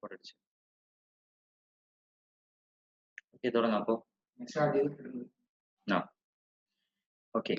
പഠിച്ചു. ഓക്കെ, തുടങ്ങാം അപ്പോ. ഓക്കെ,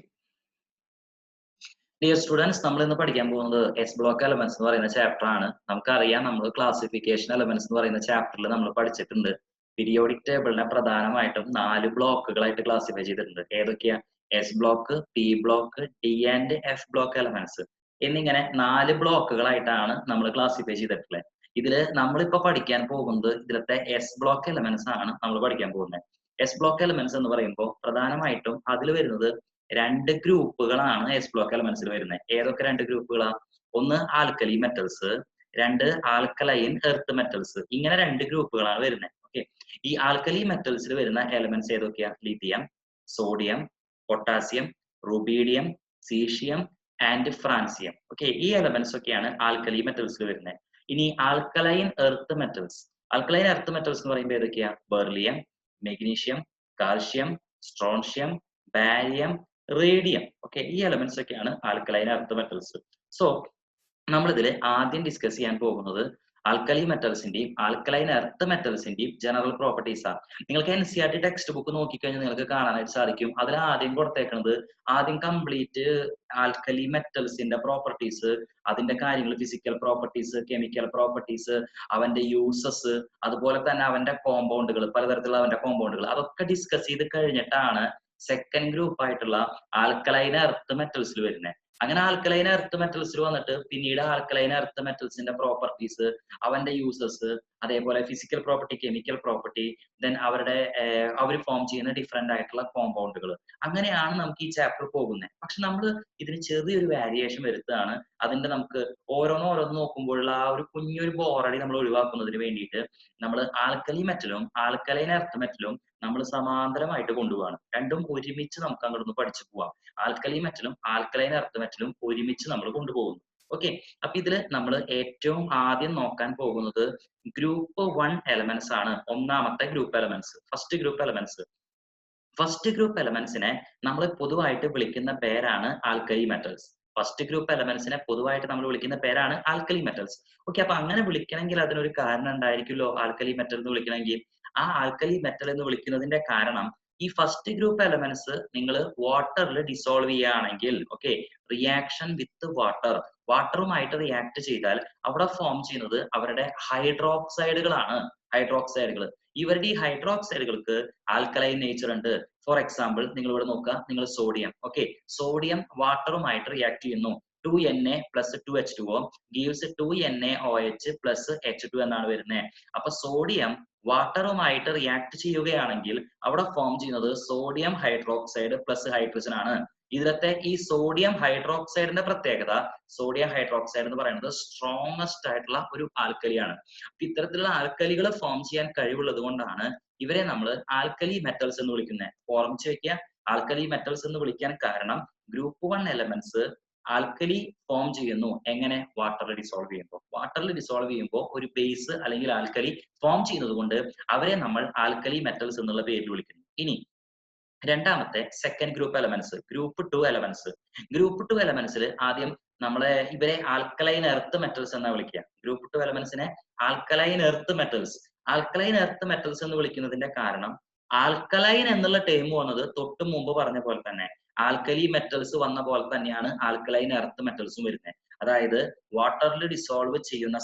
ഡിയർ സ്റ്റുഡൻസ്, നമ്മൾ ഇന്ന് പഠിക്കാൻ പോകുന്നത് എസ് ബ്ലോക്ക് എലമെന്റ്സ് എന്ന് പറയുന്ന ചാപ്റ്റർ ആണ്. നമുക്കറിയാം, നമ്മൾ ക്ലാസിഫിക്കേഷൻ എലമെന്റ്സ് എന്ന് പറയുന്ന ചാപ്റ്ററിൽ നമ്മൾ പഠിച്ചിട്ടുണ്ട്. പീരിയോഡിക് ടേബിളിനെ പ്രധാനമായിട്ടും 4 ബ്ലോക്കുകളായിട്ട് ക്ലാസിഫൈ ചെയ്തിട്ടുണ്ട്. ഏതൊക്കെയാ? S block, P block, D and F block elements എന്നിങ്ങനെ 4 ബ്ലോക്കുകളായിട്ടാണ് നമ്മൾ ക്ലാസിഫൈ ചെയ്തിട്ടുള്ളത്. ഇതില് നമ്മളിപ്പോ പഠിക്കാൻ പോകുന്നത് ഇതിലത്തെ എസ് ബ്ലോക്ക് എലമെന്റ്സ് ആണ് നമ്മൾ പഠിക്കാൻ പോകുന്നത്. എസ് ബ്ലോക്ക് എലമെന്റ്സ് എന്ന് പറയുമ്പോൾ പ്രധാനമായിട്ടും അതിൽ വരുന്നത് 2 ഗ്രൂപ്പുകളാണ് എസ് ബ്ലോക്ക് എലമെന്റ്സിൽ വരുന്നത്. ഏതൊക്കെ 2 ഗ്രൂപ്പുകളാ? ഒന്ന് alkali metals, 2 alkaline earth metals. ഇങ്ങനെ 2 ഗ്രൂപ്പുകളാണ് വരുന്നത്. ഓക്കെ, ഈ ആൽക്കലി മെറ്റൽസിൽ വരുന്ന എലമെന്റ്സ് ഏതൊക്കെയാ? Lithium, sodium, potassium, rubidium, caesium and francium. Okay, ഈ എലമെന്റ്സ് ഒക്കെയാണ് ആൽക്കലി മെറ്റൽസിൽ വരുന്നത്. ഇനി alkaline earth metals. Alkaline earth metals എന്ന് പറയുമ്പോൾ ഏതൊക്കെയാ? Beryllium, magnesium, calcium, strontium, barium, radium. Okay, ഈ എലമെന്റ്സ് ഒക്കെയാണ് ആൽക്കലൈൻ എർത്ത് മെറ്റൽസ്. സോ നമ്മളിതിൽ ആദ്യം ഡിസ്കസ് ചെയ്യാൻ പോകുന്നത് ആൽക്കലി മെറ്റൽസിന്റെയും ആൽക്കലൈൻ എർത്ത് മെറ്റൽസിന്റെയും ജനറൽ പ്രോപ്പർട്ടീസ് ആണ്. നിങ്ങൾക്ക് NCERT ടെക്സ്റ്റ് ബുക്ക് നോക്കിക്കഴിഞ്ഞാൽ നിങ്ങൾക്ക് കാണാനായിട്ട് സാധിക്കും. അതിൽ ആദ്യം കൊടുത്തേക്കുന്നത് ആദ്യം കംപ്ലീറ്റ് ആൽക്കലി മെറ്റൽസിന്റെ പ്രോപ്പർട്ടീസ്, അതിന്റെ കാര്യങ്ങൾ, ഫിസിക്കൽ പ്രോപ്പർട്ടീസ്, കെമിക്കൽ പ്രോപ്പർട്ടീസ്, അവന്റെ യൂസസ്, അതുപോലെ തന്നെ അവന്റെ കോമ്പൗണ്ടുകൾ, പലതരത്തിലുള്ള അവന്റെ കോമ്പൗണ്ടുകൾ, അതൊക്കെ ഡിസ്കസ് ചെയ്ത് കഴിഞ്ഞിട്ടാണ് സെക്കൻഡ് ഗ്രൂപ്പ് ആയിട്ടുള്ള ആൽക്കലൈൻ എർത്ത് മെറ്റൽസിൽ വരുന്നത്. അങ്ങനെ ആൽക്കലൈൻ എർത്ത് മെറ്റൽസിൽ വന്നിട്ട് പിന്നീട് ആൽക്കലൈൻ എർത്ത് മെറ്റൽസിന്റെ പ്രോപ്പർട്ടീസ്, അവന്റെ യൂസസ്, അതേപോലെ physical property, chemical property, then അവരുടെ അവർ ഫോം ചെയ്യുന്ന ഡിഫറെന്റ് ആയിട്ടുള്ള കോമ്പൗണ്ടുകൾ. അങ്ങനെയാണ് നമുക്ക് ഈ ചാപ്റ്റർ പോകുന്നത്. പക്ഷെ നമ്മൾ ഇതിന് ചെറിയൊരു വാരിയേഷൻ വരുത്തുകയാണ്. അതിന്റെ നമുക്ക് ഓരോന്ന് നോക്കുമ്പോഴുള്ള ആ ഒരു കുഞ്ഞൊരു ബോറടി നമ്മൾ ഒഴിവാക്കുന്നതിന് വേണ്ടിയിട്ട് നമ്മൾ ആൽക്കലി മെറ്റലും ആൽക്കലൈൻ എർത്ത് മെറ്റലും നമ്മൾ സമാന്തരമായിട്ട് കൊണ്ടുപോവാണ്. രണ്ടും ഒരുമിച്ച് നമുക്ക് അങ്ങോട്ടൊന്ന് പഠിച്ചു പോവാം. ആൽക്കലി മെറ്റലും ആൽക്കലൈൻ എർത്ത് മെറ്റലും ഒരുമിച്ച് നമ്മൾ കൊണ്ടുപോകുന്നു. ഓക്കെ, അപ്പൊ ഇതില് നമ്മൾ ഏറ്റവും ആദ്യം നോക്കാൻ പോകുന്നത് ഗ്രൂപ്പ് 1 എലമെന്റ്സ് ആണ്. ഒന്നാമത്തെ group elements, first group elements. First group എലമെന്റ്സിനെ നമ്മൾ പൊതുവായിട്ട് വിളിക്കുന്ന പേരാണ് ആൽക്കലി മെറ്റൽസ്. ഫസ്റ്റ് ഗ്രൂപ്പ് എലമെന്റ്സിനെ പൊതുവായിട്ട് നമ്മൾ വിളിക്കുന്ന പേരാണ് ആൽക്കലി മെറ്റൽസ്. ഓക്കെ, അപ്പൊ അങ്ങനെ വിളിക്കണമെങ്കിൽ അതിനൊരു കാരണം ഉണ്ടായിരിക്കുമല്ലോ. ആൽക്കലി മെറ്റൽ എന്ന് വിളിക്കണമെങ്കിൽ ആ ആൽക്കലി മെറ്റൽ എന്ന് വിളിക്കുന്നതിന്റെ കാരണം ഈ ഫസ്റ്റ് ഗ്രൂപ്പ് എലമെന്റ്സ് നിങ്ങൾ വാട്ടറിൽ ഡിസോൾവ് ചെയ്യുകയാണെങ്കിൽ, ഓക്കെ, റിയാക്ഷൻ വിത്ത് വാട്ടറുമായിട്ട് റിയാക്ട് ചെയ്താൽ അവിടെ ഫോം ചെയ്യുന്നത് അവരുടെ ഹൈഡ്രോക്സൈഡുകളാണ്. ഹൈഡ്രോക്സൈഡുകൾ, ഇവരുടെ ഈ ഹൈഡ്രോക്സൈഡുകൾക്ക് ആൽക്കലൈൻ നേച്ചർ ഉണ്ട്. ഫോർ എക്സാമ്പിൾ, നിങ്ങൾ ഇവിടെ നോക്കുക, നിങ്ങൾ സോഡിയം, ഓക്കെ, സോഡിയം വാട്ടറുമായിട്ട് റിയാക്ട് ചെയ്യുന്നു. 2Na plus 2H2O gives 2NaOH plus H2 എന്നാണ് വരുന്നത്. അപ്പൊ സോഡിയം വാട്ടറുമായിട്ട് റിയാക്ട് ചെയ്യുകയാണെങ്കിൽ അവിടെ ഫോം ചെയ്യുന്നത് സോഡിയം ഹൈഡ്രോക്സൈഡ് പ്ലസ് ഹൈഡ്രജൻ ആണ്. ഇതിലത്തെ ഈ സോഡിയം ഹൈഡ്രോക്സൈഡിന്റെ പ്രത്യേകത, സോഡിയം ഹൈഡ്രോക്സൈഡ് എന്ന് പറയുന്നത് സ്ട്രോങ്ങസ്റ്റ് ആയിട്ടുള്ള ഒരു ആൽക്കലിയാണ്. അപ്പൊ ഇത്തരത്തിലുള്ള ആൽക്കലികൾ ഫോം ചെയ്യാൻ കഴിവുള്ളത് കൊണ്ടാണ് ഇവരെ നമ്മൾ ആൽക്കലി മെറ്റൽസ് എന്ന് വിളിക്കുന്നത്. ഓർമ്മിച്ച് വെക്കുക, ആൽക്കലി മെറ്റൽസ് എന്ന് വിളിക്കാൻ കാരണം ഗ്രൂപ്പ് 1 എലമെന്റ്സ് ആൽക്കലി ഫോം ചെയ്യുന്നു. എങ്ങനെ? വാട്ടറിൽ ഡിസോൾവ് ചെയ്യുമ്പോൾ. വാട്ടറിൽ ഡിസോൾവ് ചെയ്യുമ്പോൾ ഒരു ബേസ് അല്ലെങ്കിൽ ആൽക്കലി ഫോം ചെയ്യുന്നത് കൊണ്ട് അവരെ നമ്മൾ ആൽക്കലി മെറ്റൽസ് എന്നുള്ള പേരിൽ വിളിക്കുന്നു. ഇനി രണ്ടാമത്തെ second group elements, group 2 elements. Group 2 എലമെന്റ്സിൽ ആദ്യം നമ്മളെ ഇവരെ ആൽക്കലൈൻ എർത്ത് മെറ്റൽസ് എന്നാ വിളിക്കുക. ഗ്രൂപ്പ് 2 എലമെന്റ്സിനെ alkaline earth metals. Alkaline earth metals എന്ന് വിളിക്കുന്നതിന്റെ കാരണം ആൽക്കലൈൻ എന്നുള്ള ടേം വന്നത് തൊട്ട് മുമ്പ് പറഞ്ഞ പോലെ തന്നെ ആൽക്കലി മെറ്റൽസ് വന്ന പോലെ തന്നെയാണ് ആൽക്കലൈൻ എർത്ത് മെറ്റൽസും വരുന്നത്. അതായത് വാട്ടറിൽ ഡിസോൾവ് ചെയ്യുന്ന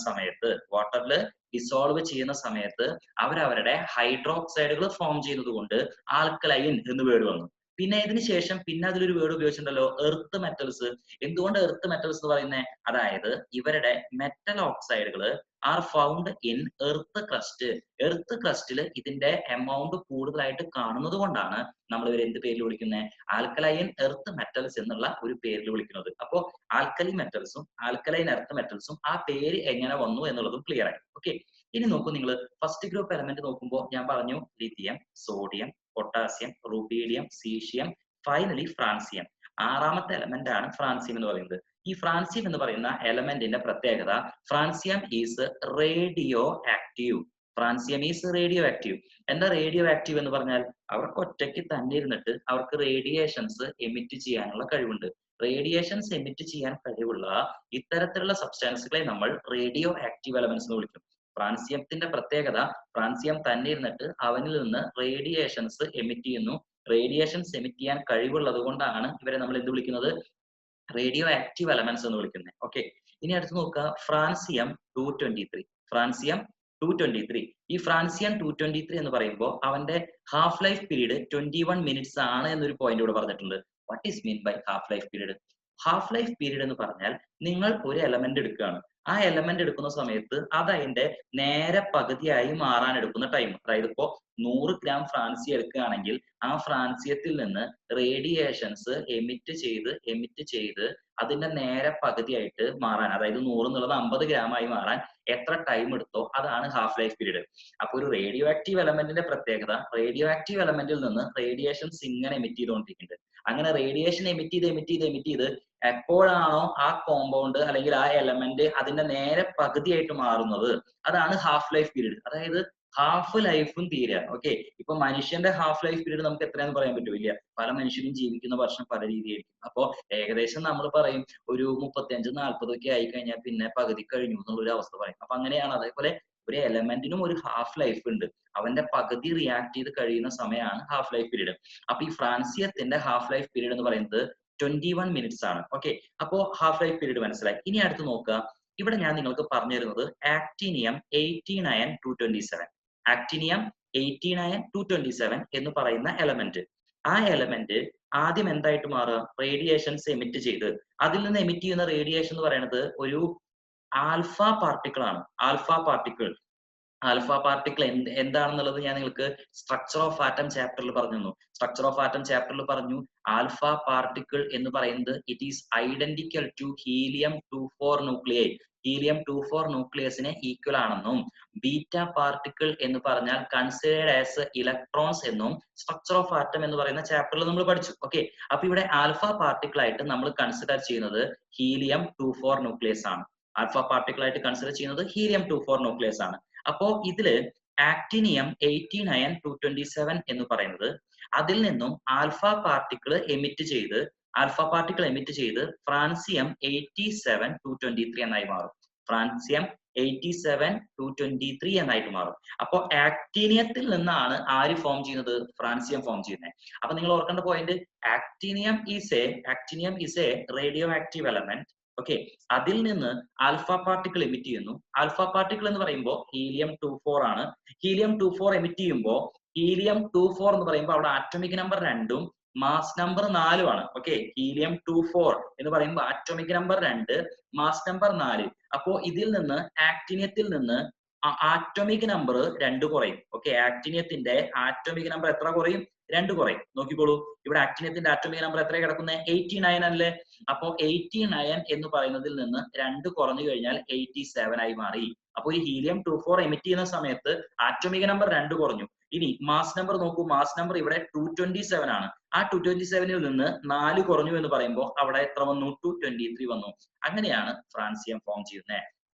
സമയത്ത് അവരവരുടെ ഹൈഡ്രോക്സൈഡുകൾ ഫോം ചെയ്യുന്നത് കൊണ്ട് ആൽക്കലൈൻ എന്ന് വേർഡ് വന്നു. പിന്നെ ഇതിന് ശേഷം പിന്നെ അതിലൊരു വേർഡ് ഉപയോഗിച്ചിട്ടുണ്ടല്ലോ, എർത്ത് മെറ്റൽസ്. എന്തുകൊണ്ട് എർത്ത് മെറ്റൽസ് എന്ന് പറയുന്നത്? അതായത് ഇവരുടെ മെറ്റൽ ഓക്സൈഡുകൾ are found in earth crust. Earth ക്രസ്റ്റിൽ ഇതിന്റെ എമൗണ്ട് കൂടുതലായിട്ട് കാണുന്നത് കൊണ്ടാണ് നമ്മൾ ഇവർ എന്ത് പേരിൽ വിളിക്കുന്നത്? ആൽക്കലൈൻ എർത്ത് മെറ്റൽസ് എന്നുള്ള ഒരു പേരിൽ വിളിക്കുന്നത്. അപ്പോൾ ആൽക്കലി മെറ്റൽസും ആൽക്കലൈൻ എർത്ത് മെറ്റൽസും ആ പേര് എങ്ങനെ വന്നു എന്നുള്ളതും ക്ലിയർ ആയി. ഓക്കെ, ഇനി നോക്കൂ, നിങ്ങൾ ഫസ്റ്റ് ഗ്രൂപ്പ് എലമെന്റ് നോക്കുമ്പോൾ ഞാൻ പറഞ്ഞു lithium, sodium, potassium, rubidium, caesium, finally francium. ആറാമത്തെ എലമെന്റ് ആണ് ഫ്രാൻസിയം എന്ന് പറയുന്നത്. ഈ ഫ്രാൻസിയം എന്ന് പറയുന്ന എലമെന്റിന്റെ പ്രത്യേകത, francium is radio active. Francium is radio active. എന്താ റേഡിയോ ആക്റ്റീവ് എന്ന് പറഞ്ഞാൽ? അവർക്ക് ഒറ്റയ്ക്ക് തന്നെ ഇരുന്നിട്ട് അവർക്ക് റേഡിയേഷൻസ് എമിറ്റ് ചെയ്യാനുള്ള കഴിവുണ്ട്. റേഡിയേഷൻസ് എമിറ്റ് ചെയ്യാൻ കഴിവുള്ള ഇത്തരത്തിലുള്ള സബ്സ്റ്റാൻസുകളെ നമ്മൾ റേഡിയോ ആക്റ്റീവ് എലമെന്റ്സ് എന്ന് വിളിക്കും. ഫ്രാൻസിയത്തിന്റെ പ്രത്യേകത, ഫ്രാൻസിയം തന്നെ ഇരുന്നിട്ട് അവനിൽ നിന്ന് റേഡിയേഷൻസ് എമിറ്റ് ചെയ്യുന്നു. റേഡിയേഷൻസ് എമിറ്റ് ചെയ്യാൻ കഴിവുള്ളത് കൊണ്ടാണ് ഇവരെ നമ്മൾ എന്ത് വിളിക്കുന്നത്, റേഡിയോ ആക്റ്റീവ് എലമെന്റ്സ് എന്ന് വിളിക്കുന്നത്. ഓക്കെ, ഇനി അടുത്ത് നോക്കുക ഫ്രാൻസിയം 223. ഫ്രാൻസിയം 223, ഈ ഫ്രാൻസിയം 223 എന്ന് പറയുമ്പോൾ അവന്റെ ഹാഫ് ലൈഫ് പീരീഡ് 21 മിനിറ്റ്സ് ആണ് എന്നൊരു പോയിന്റ് ഇവിടെ പറഞ്ഞിട്ടുണ്ട്. What is mean by half life period? Half life period എന്ന് പറഞ്ഞാൽ നിങ്ങൾ ഒരു എലമെന്റ് എടുക്കുകയാണ്, ആ എലമെന്റ് എടുക്കുന്ന സമയത്ത് അത് അതിന്റെ നേരെ പകുതിയായി മാറാൻ എടുക്കുന്ന ടൈം. അതായത് ഇപ്പോ 100 ഗ്രാം ഫ്രാൻസിയം എടുക്കുകയാണെങ്കിൽ ആ ഫ്രാൻസിയത്തിൽ നിന്ന് റേഡിയേഷൻസ് എമിറ്റ് ചെയ്ത് അതിന്റെ നേരെ പകുതിയായിട്ട് മാറാൻ, അതായത് 100 എന്നുള്ളത് 50 ഗ്രാം ആയി മാറാൻ എത്ര ടൈം എടുത്തോ അതാണ് ഹാഫ് ലൈഫ് പീരീഡ്. അപ്പൊ ഒരു റേഡിയോ ആക്റ്റീവ് എലമെന്റിന്റെ പ്രത്യേകത, റേഡിയോ ആക്റ്റീവ് എലമെന്റിൽ നിന്ന് റേഡിയേഷൻസ് ഇങ്ങനെ എമിറ്റ് ചെയ്തുകൊണ്ടിരിക്കുന്നുണ്ട്. അങ്ങനെ റേഡിയേഷൻ എമിറ്റ് ചെയ്ത് എപ്പോഴാണോ ആ കോമ്പൗണ്ട് അല്ലെങ്കിൽ ആ എലമെന്റ് അതിന്റെ നേരെ പകുതിയായിട്ട് മാറുന്നത് അതാണ് ഹാഫ് ലൈഫ് പീരീഡ്. അതായത് ഹാഫ് ലൈഫും തീരുക. ഓക്കെ, ഇപ്പൊ മനുഷ്യന്റെ ഹാഫ് ലൈഫ് പീരീഡ് നമുക്ക് എത്രയാന്ന് പറയാൻ പറ്റൂല, പല മനുഷ്യരും ജീവിക്കുന്ന വർഷം പല രീതിയായിരിക്കും. അപ്പോ ഏകദേശം നമ്മൾ പറയും ഒരു 35-40 ഒക്കെ ആയി കഴിഞ്ഞാൽ പിന്നെ പകുതി കഴിഞ്ഞു എന്നുള്ള ഒരു അവസ്ഥ പറയും. അപ്പൊ അങ്ങനെയാണ്. അതേപോലെ ഒരു എലമെന്റിനും ഒരു ഹാഫ് ലൈഫ് ഉണ്ട്, അവന്റെ പകുതി റിയാക്ട് ചെയ്ത് കഴിയുന്ന സമയമാണ് ഹാഫ് ലൈഫ് പീരീഡ്. അപ്പൊ ഈ ഫ്രാൻസിയത്തിന്റെ ഹാഫ് ലൈഫ് പീരീഡ് എന്ന് പറയുന്നത് 21 മിനിറ്റ്സ് ആണ്. ഓക്കെ, അപ്പോ ഹാഫ് ലൈഫ് പീരീഡ് മനസ്സിലായി. ഇനി അടുത്ത് നോക്കുക, ഇവിടെ ഞാൻ നിങ്ങൾക്ക് പറഞ്ഞു തരുന്നത് ആക്ടിനിയം 89227. ആക്ടിനിയം 89227 എന്ന് പറയുന്ന എലമെന്റ്, ആ എലമെന്റ് ആദ്യം എന്തായിട്ട് മാറുക, റേഡിയേഷൻസ് എമിറ്റ് ചെയ്ത് അതിൽ നിന്ന് എമിറ്റ് ചെയ്യുന്ന റേഡിയേഷൻ എന്ന് പറയുന്നത് ഒരു ആൽഫ പാർട്ടിക്കിൾ ആണ്. ആൽഫ പാർട്ടിക്കിൾ എന്താണെന്നുള്ളത് ഞാൻ നിങ്ങൾക്ക് സ്ട്രക്ചർ ഓഫ് ആറ്റം ചാപ്റ്ററിൽ പറഞ്ഞു. സ്ട്രക്ചർ ഓഫ് ആറ്റം ചാപ്റ്ററിൽ പറഞ്ഞു ആൽഫ പാർട്ടിക്കിൾ എന്ന് പറയുന്നത് it is identical to helium 24 nuclei. Helium 24 ന്യൂക്ലിയസിന് ഈക്വൽ ആണെന്നും ബീറ്റ പാർട്ടിക്കിൾ എന്ന് പറഞ്ഞാൽ കൺസിഡേർഡ് ആസ് ഇലക്ട്രോൺസ് എന്നും സ്ട്രക്ചർ ഓഫ് ആറ്റം എന്ന് പറയുന്ന ചാപ്റ്ററിൽ നമ്മൾ പഠിച്ചു. ഓക്കെ, അപ്പൊ ഇവിടെ ആൽഫ പാർട്ടിക്കിൾ ആയിട്ട് നമ്മൾ കൺസിഡർ ചെയ്യുന്നത് ഹീലിയം 24 ന്യൂക്ലിയസ് ആണ്. ആൽഫ പാർട്ടിക്കിൾ ആയിട്ട് കൺസിഡർ ചെയ്യുന്നത് ഹീലിയം 24 ന്യൂക്ലിയസ് ആണ്. അപ്പോ ഇതില് ആക്ടിനിയം 89227 എന്ന് പറയുന്നത് അതിൽ നിന്നും ആൽഫ പാർട്ടിക്കിൾ എമിറ്റ് ചെയ്ത് ഫ്രാൻസിയം 87223 എന്നായി മാറും. ഫ്രാൻസിയം 87223 എന്നായിട്ട് മാറും. അപ്പോ ആക്ടീനിയത്തിൽ നിന്നാണ് ആര് ഫോം ചെയ്യുന്നത്, ഫ്രാൻസിയം ഫോം ചെയ്യുന്നത്. അപ്പൊ നിങ്ങൾ ഓർക്കേണ്ട point, actinium is A radio active element. Okay, അതിൽ നിന്ന് ആൽഫ പാർട്ടിക്കിൾ എമിറ്റ് ചെയ്യുന്നു. ആൽഫ പാർട്ടിക്കിൾ എന്ന് പറയുമ്പോൾ ഹീലിയം 24 ആണ്. ഹീലിയം 24 എമിറ്റ് ചെയ്യുമ്പോൾ ഹീലിയം 24 എന്ന് പറയുമ്പോൾ അവിടെ ആറ്റോമിക് നമ്പർ 2ഉം മാസ് നമ്പർ 4ഉം ആണ്. ഓക്കെ, ഹീലിയം 24 എന്ന് പറയുമ്പോൾ ആറ്റോമിക് നമ്പർ 2, മാസ് നമ്പർ 4. അപ്പോ ഇതിൽ നിന്ന് ആക്ടിനിയത്തിൽ നിന്ന് ആറ്റോമിക് നമ്പർ 2 കുറയും. ഓക്കെ, ആക്ടിനിയത്തിന്റെ ആറ്റോമിക് നമ്പർ എത്ര കുറയും, 2 കുറയും. നോക്കിക്കോളൂ, ഇവിടെ ആക്ടിനിയത്തിന്റെ ആറ്റോമിക് നമ്പർ എത്ര കിടക്കുന്നത്, 89 അല്ലേ. അപ്പോ 89 എന്ന് പറയുന്നതിൽ നിന്ന് 2 കുറഞ്ഞു കഴിഞ്ഞാൽ 87 ആയി മാറി. അപ്പൊ ഈ ഹീലിയം 24 എമിറ്റ് ചെയ്യുന്ന സമയത്ത് ആറ്റോമിക് നമ്പർ 2 കുറഞ്ഞു. ഇനി മാസ് നമ്പർ നോക്കൂ, മാസ് നമ്പർ ഇവിടെ 227 ആണ്. ആ 227ൽ നിന്ന് 4 കുറഞ്ഞു എന്ന് പറയുമ്പോൾ അവിടെ എത്ര വന്നു, 223 വന്നു. അങ്ങനെയാണ് ഫ്രാൻസിയം ഫോം ചെയ്യുന്നത്.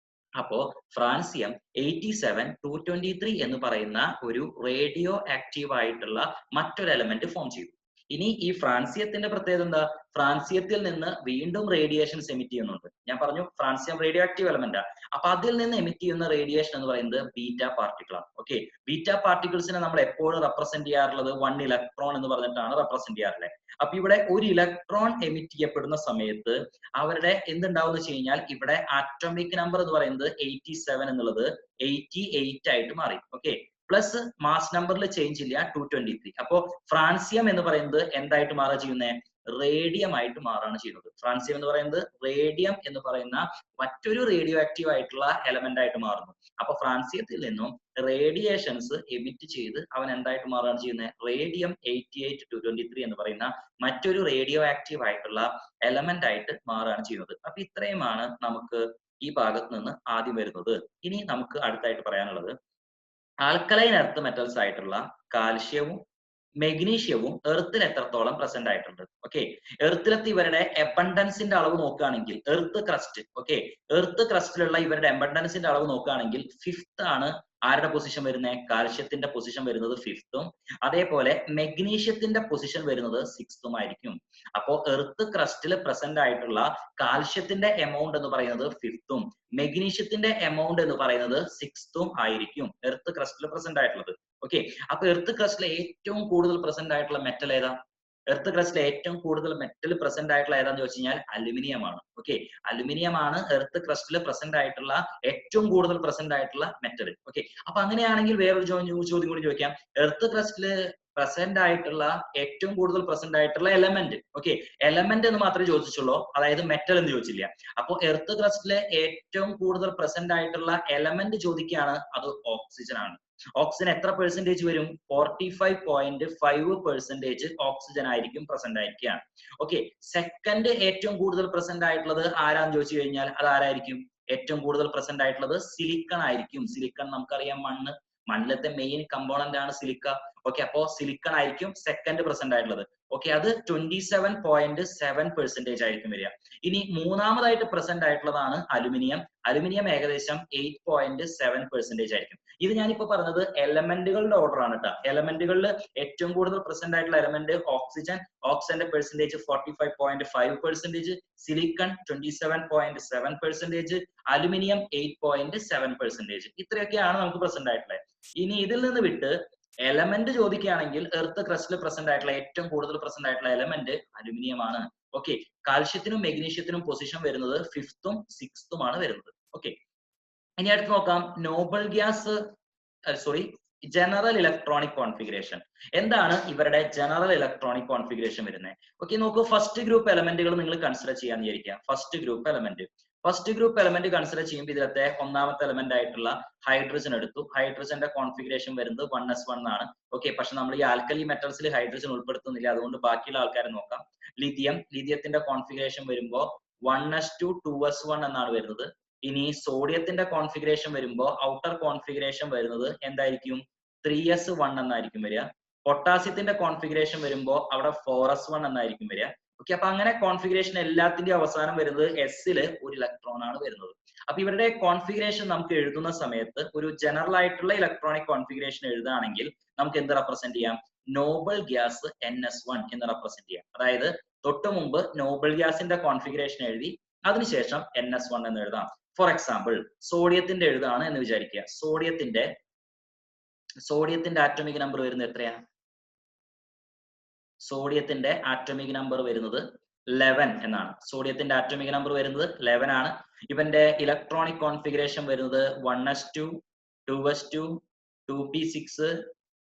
അപ്പോ ഫ്രാൻസിയം 87223 എന്ന് പറയുന്ന ഒരു റേഡിയോ ആക്റ്റീവ് ആയിട്ടുള്ള മറ്റൊരു എലമെന്റ് ഫോം ചെയ്തു. ഇനി ഈ ഫ്രാൻസിയത്തിന്റെ പ്രത്യേകത എന്താ, ഫ്രാൻസിയത്തിൽ നിന്ന് വീണ്ടും റേഡിയേഷൻസ് എമിറ്റ് ചെയ്യുന്നുണ്ട്. ഞാൻ പറഞ്ഞു ഫ്രാൻസിയം റേഡിയോ ആക്റ്റീവ് എലമെന്റാ. അപ്പൊ അതിൽ നിന്ന് എമിറ്റ് ചെയ്യുന്ന റേഡിയേഷൻ എന്ന് പറയുന്നത് ബീറ്റ പാർട്ടിക്കിൾ ആണ്. ഓക്കെ, ബീറ്റ പാർട്ടിക്കിൾസിനെ നമ്മൾ എപ്പോഴും റെപ്രസെന്റ് ചെയ്യാറുള്ളത് 1 ഇലക്ട്രോൺ എന്ന് പറഞ്ഞിട്ടാണ് റെപ്രസെന്റ് ചെയ്യാറുള്ളത്. അപ്പൊ ഇവിടെ ഒരു ഇലക്ട്രോൺ എമിറ്റ് ചെയ്യപ്പെടുന്ന സമയത്ത് അവരുടെ എന്തുണ്ടാവും എന്ന് വെച്ച് കഴിഞ്ഞാൽ ഇവിടെ ആറ്റോമിക് നമ്പർ എന്ന് പറയുന്നത് 87 എന്നുള്ളത് 88 ആയിട്ട് മാറി. ഓക്കെ, പ്ലസ് മാസ് നമ്പറിൽ ചേഞ്ച് ഇല്ല, 223. അപ്പോ ഫ്രാൻസിയം എന്ന് പറയുന്നത് എന്തായിട്ട് മാറുക ചെയ്യുന്നത്, റേഡിയം ആയിട്ട് മാറാണ് ചെയ്യുന്നത്. ഫ്രാൻസിയം എന്ന് പറയുന്നത് റേഡിയം എന്ന് പറയുന്ന മറ്റൊരു റേഡിയോ ആക്റ്റീവ് ആയിട്ടുള്ള എലമെന്റ് ആയിട്ട് മാറുന്നു. അപ്പൊ ഫ്രാൻസിയത്തിൽ നിന്നും റേഡിയേഷൻസ് എമിറ്റ് ചെയ്ത് അവൻ എന്തായിട്ട് മാറാണ് ചെയ്യുന്നത്, റേഡിയം 88223 എന്ന് പറയുന്ന മറ്റൊരു റേഡിയോ ആക്റ്റീവ് ആയിട്ടുള്ള എലമെന്റ് ആയിട്ട് മാറാണ് ചെയ്യുന്നത്. അപ്പൊ ഇത്രയുമാണ് നമുക്ക് ഈ ഭാഗത്ത് നിന്ന് ആദ്യം വരുന്നത്. ഇനി നമുക്ക് അടുത്തായിട്ട് പറയാനുള്ളത് ആൽക്കലൈൻ എർത്ത് മെറ്റൽസ് ആയിട്ടുള്ള കാൽഷ്യവും മെഗ്നീഷ്യവും എർത്തിൽ എത്രത്തോളം പ്രസന്റ് ആയിട്ടുണ്ട്. ഓക്കെ, എർത്തിലത്തെ ഇവരുടെ എബണ്ടൻസിന്റെ അളവ് നോക്കുകയാണെങ്കിൽ എർത്ത് ക്രസ്റ്റ്, ഓക്കെ, എർത്ത് ക്രസ്റ്റിലുള്ള ഇവരുടെ എബണ്ടൻസിന്റെ അളവ് നോക്കുകയാണെങ്കിൽ ഫിഫ്ത്ത് ആണ് ആരുടെ പൊസിഷൻ വരുന്നത്? കാൽഷ്യത്തിന്റെ പൊസിഷൻ വരുന്നത് ഫിഫ്ത്തും, അതേപോലെ മെഗ്നീഷ്യത്തിന്റെ പൊസിഷൻ വരുന്നത് സിക്സ്തും ആയിരിക്കും. അപ്പോ എർത്ത് ക്രസ്റ്റിൽ പ്രസന്റ് ആയിട്ടുള്ള കാൽഷ്യത്തിന്റെ എമൗണ്ട് എന്ന് പറയുന്നത് ഫിഫ്ത്തും മെഗ്നീഷ്യത്തിന്റെ എമൗണ്ട് എന്ന് പറയുന്നത് സിക്സ്തും ആയിരിക്കും എർത്ത് ക്രസ്റ്റിൽ പ്രസന്റ് ആയിട്ടുള്ളത്. ഓക്കെ, അപ്പൊ എർത്ത് ക്രസ്റ്റിലെ ഏറ്റവും കൂടുതൽ പ്രസന്റ് ആയിട്ടുള്ള മെറ്റൽ ഏതാ? എർത്ത് ക്രസ്റ്റിലെ ഏറ്റവും കൂടുതൽ മെറ്റൽ പ്രസന്റ് ആയിട്ടുള്ള ഏതാന്ന് ചോദിച്ചു കഴിഞ്ഞാൽ അലുമിനിയം ആണ്. ഓക്കെ, അലുമിനിയം ആണ് എർത്ത് ക്രസ്റ്റിൽ പ്രസന്റ് ആയിട്ടുള്ള ഏറ്റവും കൂടുതൽ പ്രസന്റ് ആയിട്ടുള്ള മെറ്റൽ. ഓക്കെ, അപ്പൊ അങ്ങനെയാണെങ്കിൽ വേറൊരു ചോദ്യം കൂടി ചോദിക്കാം. എർത്ത് ക്രസ്റ്റില് പ്രസന്റ് ആയിട്ടുള്ള ഏറ്റവും കൂടുതൽ പ്രസന്റ് ആയിട്ടുള്ള എലമെന്റ്, ഓക്കെ, എലമെന്റ് എന്ന് മാത്രമേ ചോദിച്ചുള്ളൂ, അതായത് മെറ്റൽ എന്ന് ചോദിച്ചില്ല. അപ്പൊ എർത്ത് ക്രസ്റ്റിലെ ഏറ്റവും കൂടുതൽ പ്രസന്റ് ആയിട്ടുള്ള എലമെന്റ് ചോദിക്കുകയാണ്, അത് ഓക്സിജൻ ആണ്. ഓക്സിജൻ എത്ര പെർസെന്റേജ് വരും? 45.5% ഓക്സിജൻ ആയിരിക്കും പ്രസന്റ് ആയിരിക്കുക. ഓക്കെ, സെക്കൻഡ് ഏറ്റവും കൂടുതൽ പ്രസന്റ് ആയിട്ടുള്ളത് ആരാന്ന് ചോദിച്ചു കഴിഞ്ഞാൽ അത് ആരായിരിക്കും? ഏറ്റവും കൂടുതൽ പ്രസന്റ് ആയിട്ടുള്ളത് സിലിക്കൺ ആയിരിക്കും. സിലിക്കൺ നമുക്കറിയാം, മണ്ണിലത്തെ മെയിൻ കമ്പോണന്റ് ആണ് സിലിക്ക. ഓക്കെ, അപ്പോ സിലിക്കൺ ആയിരിക്കും സെക്കൻഡ് പ്രസന്റ് ആയിട്ടുള്ളത്. ഓക്കെ, അത് 27.7% ആയിരിക്കും വരിക. ഇനി മൂന്നാമതായിട്ട് പ്രസന്റ് ആയിട്ടുള്ളതാണ് അലുമിനിയം. അലുമിനിയം ഏകദേശം 8.7% ആയിരിക്കും. ഇത് ഞാനിപ്പോ പറഞ്ഞത് എലമെന്റുകളുടെ ഓർഡർ ആണ് കേട്ടോ. എലമെന്റുകളിൽ ഏറ്റവും കൂടുതൽ പ്രസന്റ് ആയിട്ടുള്ള എലമെന്റ് ഓക്സിജൻ, ഓക്സിജന്റെ പെർസെന്റേജ് 45.5%, സിലിക്കൺ 27.7%, അലുമിനിയം 8.7%. ഇത്രയൊക്കെയാണ് നമുക്ക് പ്രസന്റ് ആയിട്ടുള്ളത്. ഇനി ഇതിൽ നിന്ന് വിട്ട് എലമെന്റ് ചോദിക്കുകയാണെങ്കിൽ എർത്ത് ക്രസ്റ്റിൽ പ്രസന്റ് ആയിട്ടുള്ള ഏറ്റവും കൂടുതൽ പ്രസന്റ് ആയിട്ടുള്ള എലമെന്റ് അലുമിനിയം ആണ്. ഓക്കെ, കാൽഷ്യത്തിനും മെഗ്നീഷ്യത്തിനും പൊസിഷൻ വരുന്നത് ഫിഫ്ത്തും സിക്സ്തും ആണ് വരുന്നത്. ഓക്കെ, ഇനി അടുത്ത് നോക്കാം Nobel gas, sorry, general electronic configuration. എന്താണ് ഇവരുടെ ജനറൽ ഇലക്ട്രോണിക് കോൺഫിഗറേഷൻ വരുന്നത്? ഓക്കെ, നോക്കൂ, ഫസ്റ്റ് ഗ്രൂപ്പ് എലമെന്റുകൾ നിങ്ങൾ കൺസിഡർ ചെയ്യാന്ന് വിചാരിക്കുക. ഫസ്റ്റ് ഗ്രൂപ്പ് എലമെന്റ് കൺസിഡർ ചെയ്യുമ്പോൾ ഇതിലത്തെ ഒന്നാമത്തെ എലമെന്റ് ആയിട്ടുള്ള ഹൈഡ്രജൻ എടുത്തു. ഹൈഡ്രജന്റെ കോൺഫിഗറേഷൻ വരുന്നത് 1s1 ആണ്. ഓക്കെ, പക്ഷെ നമ്മൾ ഈ ആൽക്കലി മെറ്റൽസിൽ ഹൈഡ്രജൻ ഉൾപ്പെടുത്തുന്നില്ല, അതുകൊണ്ട് ബാക്കിയുള്ള ആൾക്കാരെ നോക്കാം. ലിഥിയത്തിന്റെ കോൺഫിഗറേഷൻ വരുമ്പോൾ 1s2 2s1 എന്നാണ് വരുന്നത്. ഇനി സോഡിയത്തിന്റെ കോൺഫിഗറേഷൻ വരുമ്പോൾ ഔട്ടർ കോൺഫിഗറേഷൻ വരുന്നത് എന്തായിരിക്കും? 3s1 എന്നായിരിക്കും വരിക. പൊട്ടാസ്യത്തിന്റെ കോൺഫിഗറേഷൻ വരുമ്പോൾ അവിടെ 4s1 എന്നായിരിക്കും വരിക. ഓക്കെ, അപ്പൊ അങ്ങനെ കോൺഫിഗറേഷൻ എല്ലാത്തിന്റെയും അവസാനം വരുന്നത് എസില് ഒരു ഇലക്ട്രോൺ ആണ് വരുന്നത്. അപ്പൊ ഇവരുടെ കോൺഫിഗറേഷൻ നമുക്ക് എഴുതുന്ന സമയത്ത് ഒരു ജനറൽ ആയിട്ടുള്ള ഇലക്ട്രോണിക് കോൺഫിഗറേഷൻ എഴുതുകയാണെങ്കിൽ നമുക്ക് എന്ത് റെപ്രസെന്റ് ചെയ്യാം? നോബൽ ഗ്യാസ് NS1 എന്ന് റെപ്രസെന്റ് ചെയ്യാം. അതായത് തൊട്ട് മുമ്പ് നോബൽ ഗ്യാസിന്റെ കോൺഫിഗറേഷൻ എഴുതി അതിനുശേഷം NS1 എന്ന് എഴുതാം. ഫോർ എക്സാമ്പിൾ, സോഡിയത്തിന്റെ എഴുതാണ് എന്ന് വിചാരിക്കുക. സോഡിയത്തിന്റെ ആറ്റോമിക് നമ്പർ വരുന്നത് എത്രയാ? സോഡിയത്തിന്റെ ആറ്റോമിക് നമ്പർ വരുന്നത് 11 എന്നാണ്. സോഡിയത്തിന്റെ ആറ്റോമിക് നമ്പർ വരുന്നത് 11 ആണ്. ഇവന്റെ ഇലക്ട്രോണിക് കോൺഫിഗറേഷൻ വരുന്നത് 1s2 2s2 2p6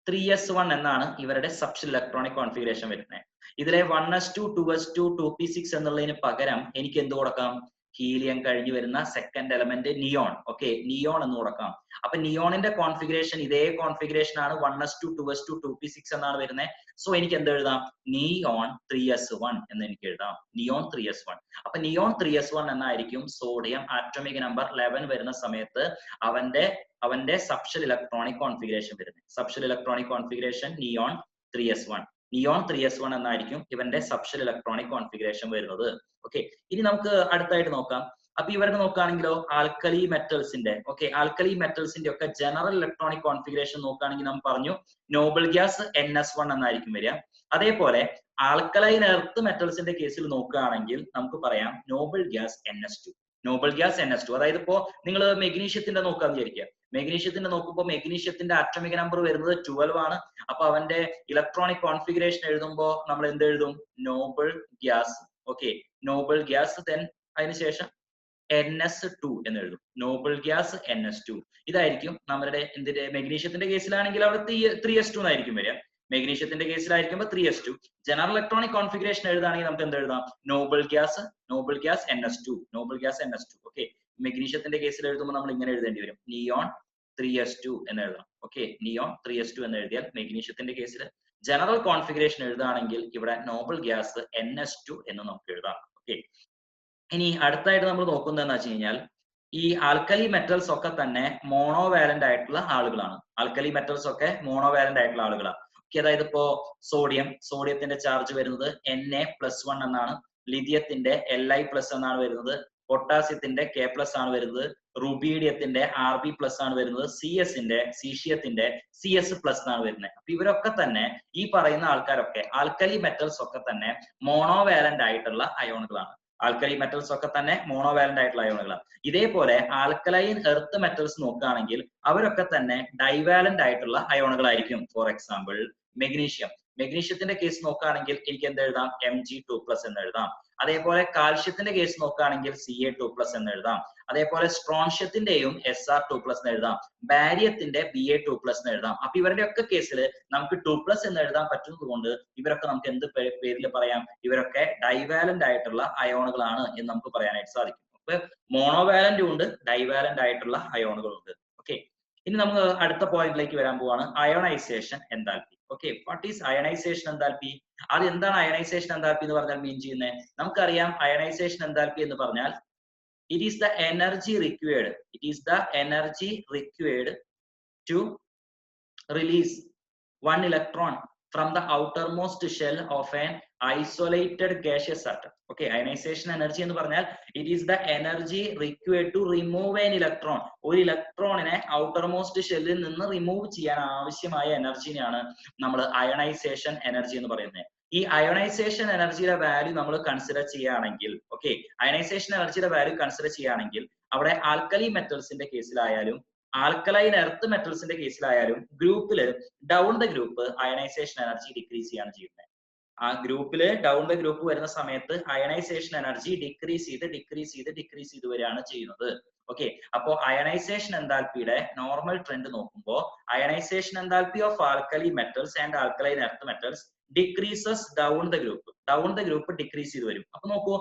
3s1 എന്നാണ് ഇവരുടെ സബ്ഷൽ ഇലക്ട്രോണിക് കോൺഫിഗറേഷൻ വരുന്നത്. ഇതിലെ 1s2 2s2 2p6 എന്നുള്ളതിന് പകരം എനിക്ക് എന്ത് കൊടുക്കാം? ഹീലിയം കഴിഞ്ഞു വരുന്ന second element neon. Okay, neon എന്ന് കൊടുക്കാം. അപ്പൊ നിയോണിന്റെ കോൺഫിഗറേഷൻ ഇതേ കോൺഫിഗറേഷൻ ആണ് 1s2 2s2 2p6 എന്നാണ് വരുന്നത്. സോ എനിക്ക് എന്ത് എഴുതാം? നിയോൺ 3s1 എന്ന് എനിക്ക് എഴുതാം. Neon 3s1. അപ്പൊ നിയോൺ 3s1 എന്നായിരിക്കും സോഡിയം ആറ്റോമിക് നമ്പർ 11 വരുന്ന സമയത്ത് അവന്റെ സബ്ഷൽ ഇലക്ട്രോണിക് കോൺഫിഗറേഷൻ വരുന്നത്. Subshell electronic configuration neon 3s1. Neon 3s1 എന്നായിരിക്കും ഇവന്റെ സബ്ഷൽ ഇലക്ട്രോണിക് കോൺഫിഗറേഷൻ വരുന്നത്. ഓക്കെ, ഇനി നമുക്ക് അടുത്തായിട്ട് നോക്കാം. അപ്പൊ ഇവരുടെ നോക്കുകയാണെങ്കിലോ ആൽക്കലി മെറ്റൽസിന്റെ ഒക്കെ ജനറൽ ഇലക്ട്രോണിക് കോൺഫിഗറേഷൻ നോക്കുകയാണെങ്കിൽ നമ്മൾ പറഞ്ഞു നോബൽ ഗ്യാസ് NS1 എന്നായിരിക്കും വരിക. അതേപോലെ ആൽക്കലൈൻ എർത്ത് മെറ്റൽസിന്റെ കേസിൽ നോക്കുകയാണെങ്കിൽ നമുക്ക് പറയാം നോബൽ ഗ്യാസ് NS2. അതായത് ഇപ്പോ നിങ്ങൾ മെഗ്നീഷ്യത്തിന്റെ നോക്കാന്ന് വിചാരിക്കുക. മെഗ്നീഷ്യത്തിന്റെ നോക്കുമ്പോൾ മെഗ്നീഷ്യത്തിന്റെ ആറ്റോമിക് നമ്പർ വരുന്നത് 12 ആണ്. അപ്പൊ അവന്റെ ഇലക്ട്രോണിക് കോൺഫിഗറേഷൻ എഴുതുമ്പോൾ നമ്മൾ എന്ത് എഴുതും? Nobel gas. Okay, Nobel gas, then അതിനുശേഷം NS2 എന്ന് എഴുതും. Nobel gas NS2. ഇതായിരിക്കും നമ്മുടെ എന്തിന്റെ മെഗ്നീഷ്യത്തിന്റെ കേസിലാണെങ്കിൽ അവിടെ 3s2 എന്നായിരിക്കും വരിക. മെഗ്നീഷ്യത്തിന്റെ കേസിലായിരിക്കുമ്പോൾ 3s2. ജനറൽ ഇലക്ട്രോണിക് കോൺഫിഗറേഷൻ എഴുതാണെങ്കിൽ നമുക്ക് എന്ത് എഴുതാം? Nobel gas NS2. ഓക്കെ, മെഗ്നീഷ്യത്തിന്റെ കേസിൽ എഴുതുമ്പോൾ നമ്മൾ ഇങ്ങനെ എഴുതേണ്ടി വരും, നിയോൺ 3s2 എന്ന് എഴുതാം. ഓക്കെ, നിയോൺ 3s2 എന്ന് എഴുതിയാൽ മെഗ്നീഷ്യത്തിന്റെ കേസിൽ ജനറൽ കോൺഫിഗറേഷൻ എഴുതുകയാണെങ്കിൽ ഇവിടെ നോബൽ ഗ്യാസ് NS2 എന്ന് നമുക്ക് എഴുതാം. ഓക്കെ, ഇനി അടുത്തായിട്ട് നമ്മൾ നോക്കുന്നത് എന്ന് വെച്ച് കഴിഞ്ഞാൽ ഈ ആൽക്കലി മെറ്റൽസ് ഒക്കെ തന്നെ മോണോവാലന്റ് ആയിട്ടുള്ള ആളുകളാണ്. അതായത് ഇപ്പോ സോഡിയത്തിന്റെ ചാർജ് വരുന്നത് Na+1 എന്നാണ്, ലിഥിയത്തിന്റെ Li+ എന്നാണ് വരുന്നത്, പൊട്ടാസ്യത്തിന്റെ K+ ആണ് വരുന്നത്, റുബീഡിയത്തിന്റെ Rb+ ആണ് വരുന്നത്, സീഷ്യത്തിന്റെ Cs+ എന്നാണ് വരുന്നത്. അപ്പൊ ഇവരൊക്കെ തന്നെ ഈ പറയുന്ന ആൾക്കാരൊക്കെ ആൽക്കലി മെറ്റൽസ് ഒക്കെ തന്നെ മോണോവാലന്റ് ആയിട്ടുള്ള അയോണുകളാണ്. ആൽക്കലി മെറ്റൽസ് ഒക്കെ തന്നെ മോണോവാലന്റ് ആയിട്ടുള്ള അയോണുകളാണ്. ഇതേപോലെ ആൽക്കലൈൻ എർത്ത് മെറ്റൽസ് നോക്കുകയാണെങ്കിൽ അവരൊക്കെ തന്നെ ഡൈവാലന്റ് ആയിട്ടുള്ള അയോണുകളായിരിക്കും. ഫോർ എക്സാമ്പിൾ മെഗ്നീഷ്യത്തിന്റെ കേസ് നോക്കുകയാണെങ്കിൽ എനിക്ക് എന്ത് എഴുതാം, Mg2+ എന്ന് എഴുതാം. അതേപോലെ കാൽഷ്യത്തിന്റെ കേസ് നോക്കുകയാണെങ്കിൽ Ca2+ എന്ന് എഴുതാം. അതേപോലെ സ്ട്രോൺഷ്യത്തിന്റെയും Sr2+ എന്ന് എഴുതാം, ബാരിയത്തിന്റെ Ba2+ എന്ന് എഴുതാം. അപ്പൊ ഇവരുടെ ഒക്കെ കേസിൽ നമുക്ക് 2+ എന്ന് എഴുതാൻ പറ്റുന്നത് കൊണ്ട് ഇവരൊക്കെ നമുക്ക് എന്ത് പേരിൽ പറയാം, ഇവരൊക്കെ ഡൈവാലന്റ് ആയിട്ടുള്ള അയോണുകളാണ് എന്ന് നമുക്ക് പറയാനായിട്ട് സാധിക്കും. അപ്പൊ മോണോവാലന്റും ഉണ്ട്, ഡൈവാലന്റ് ആയിട്ടുള്ള അയോണുകളുണ്ട്. ഓക്കെ, ഇനി നമുക്ക് അടുത്ത പോയിന്റിലേക്ക് വരാൻ പോവാണ്, ionisation enthalpy. Okay, what is ionisation enthalpy? അത് എന്താണ് അയണൈസേഷൻ എൻതാൽപ്പി എന്ന് പറഞ്ഞാൽ മീൻ ചെയ്യുന്നത്? നമുക്കറിയാം അയണൈസേഷൻ എൻതാൽപ്പി എന്ന് പറഞ്ഞാൽ it is the energy required to release one electron from the outermost shell of an isolated gaseous atom. Okay, ionization energy എന്ന് പറഞ്ഞാൽ it is the energy required to remove an electron. ഒരു ഇലക്ട്രോണിനെ outermost ഷെല്ലിൽ നിന്ന് remove ചെയ്യാൻ ആവശ്യമായ എനർജിനെയാണ് നമ്മൾ ionisation energy എന്ന് പറയുന്നത്. ഈ അയോണൈസേഷൻ എനർജിയുടെ വാല്യൂ നമ്മൾ കൺസിഡർ ചെയ്യുകയാണെങ്കിൽ, ഓക്കെ, അയണൈസേഷൻ എനർജിയുടെ വാല്യൂ കൺസിഡർ ചെയ്യുകയാണെങ്കിൽ അവിടെ ആൽക്കലി മെറ്റൽസിന്റെ കേസിലായാലും ആൽക്കലൈൻ എർത്ത് മെറ്റൽസിന്റെ കേസിലായാലും ഗ്രൂപ്പില് down the group ionisation energy decrease ചെയ്യാണ് ചെയ്യുന്നത്. ആ ഗ്രൂപ്പില് ഡൗൺ ദ ഗ്രൂപ്പ് വരുന്ന സമയത്ത് അയണൈസേഷൻ എനർജി ഡിക്രീസ് ചെയ്ത് വരികയാണ് ചെയ്യുന്നത്. ഓക്കെ, അപ്പോ അയണൈസേഷൻ എൻതാൽപ്പിയുടെ നോർമൽ ട്രെൻഡ് നോക്കുമ്പോൾ ionisation enthalpy of alkali metals and alkaline earth metals decreases down the group decrease ചെയ്ത് വരും. അപ്പൊ നോക്കൂ,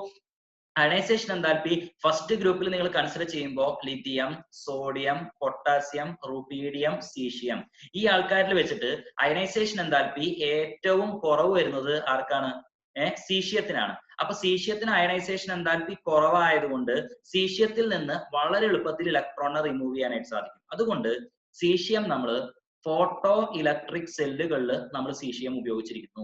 അയണൈസേഷൻ എൻതാൽപ്പി ഫസ്റ്റ് ഗ്രൂപ്പിൽ നിങ്ങൾ കൺസിഡർ ചെയ്യുമ്പോൾ lithium, sodium, potassium, rubidium, caesium, ഈ ആൾക്കാരിൽ വെച്ചിട്ട് അയണൈസേഷൻ എൻതാൽപ്പി ഏറ്റവും കുറവ് വരുന്നത് ആർക്കാണ്? സീഷ്യത്തിനാണ്. അപ്പൊ സീഷ്യത്തിന് അയണൈസേഷൻ എൻതാൽപ്പി കുറവായതുകൊണ്ട് സീഷ്യത്തിൽ നിന്ന് വളരെ എളുപ്പത്തിൽ ഇലക്ട്രോണിനെ റിമൂവ് ചെയ്യാനായിട്ട് സാധിക്കും. അതുകൊണ്ട് സീഷ്യം നമ്മൾ ഫോട്ടോ ഇലക്ട്രിക് സെല്ലുകളിൽ നമ്മൾ സീഷ്യം ഉപയോഗിച്ചിരിക്കുന്നു.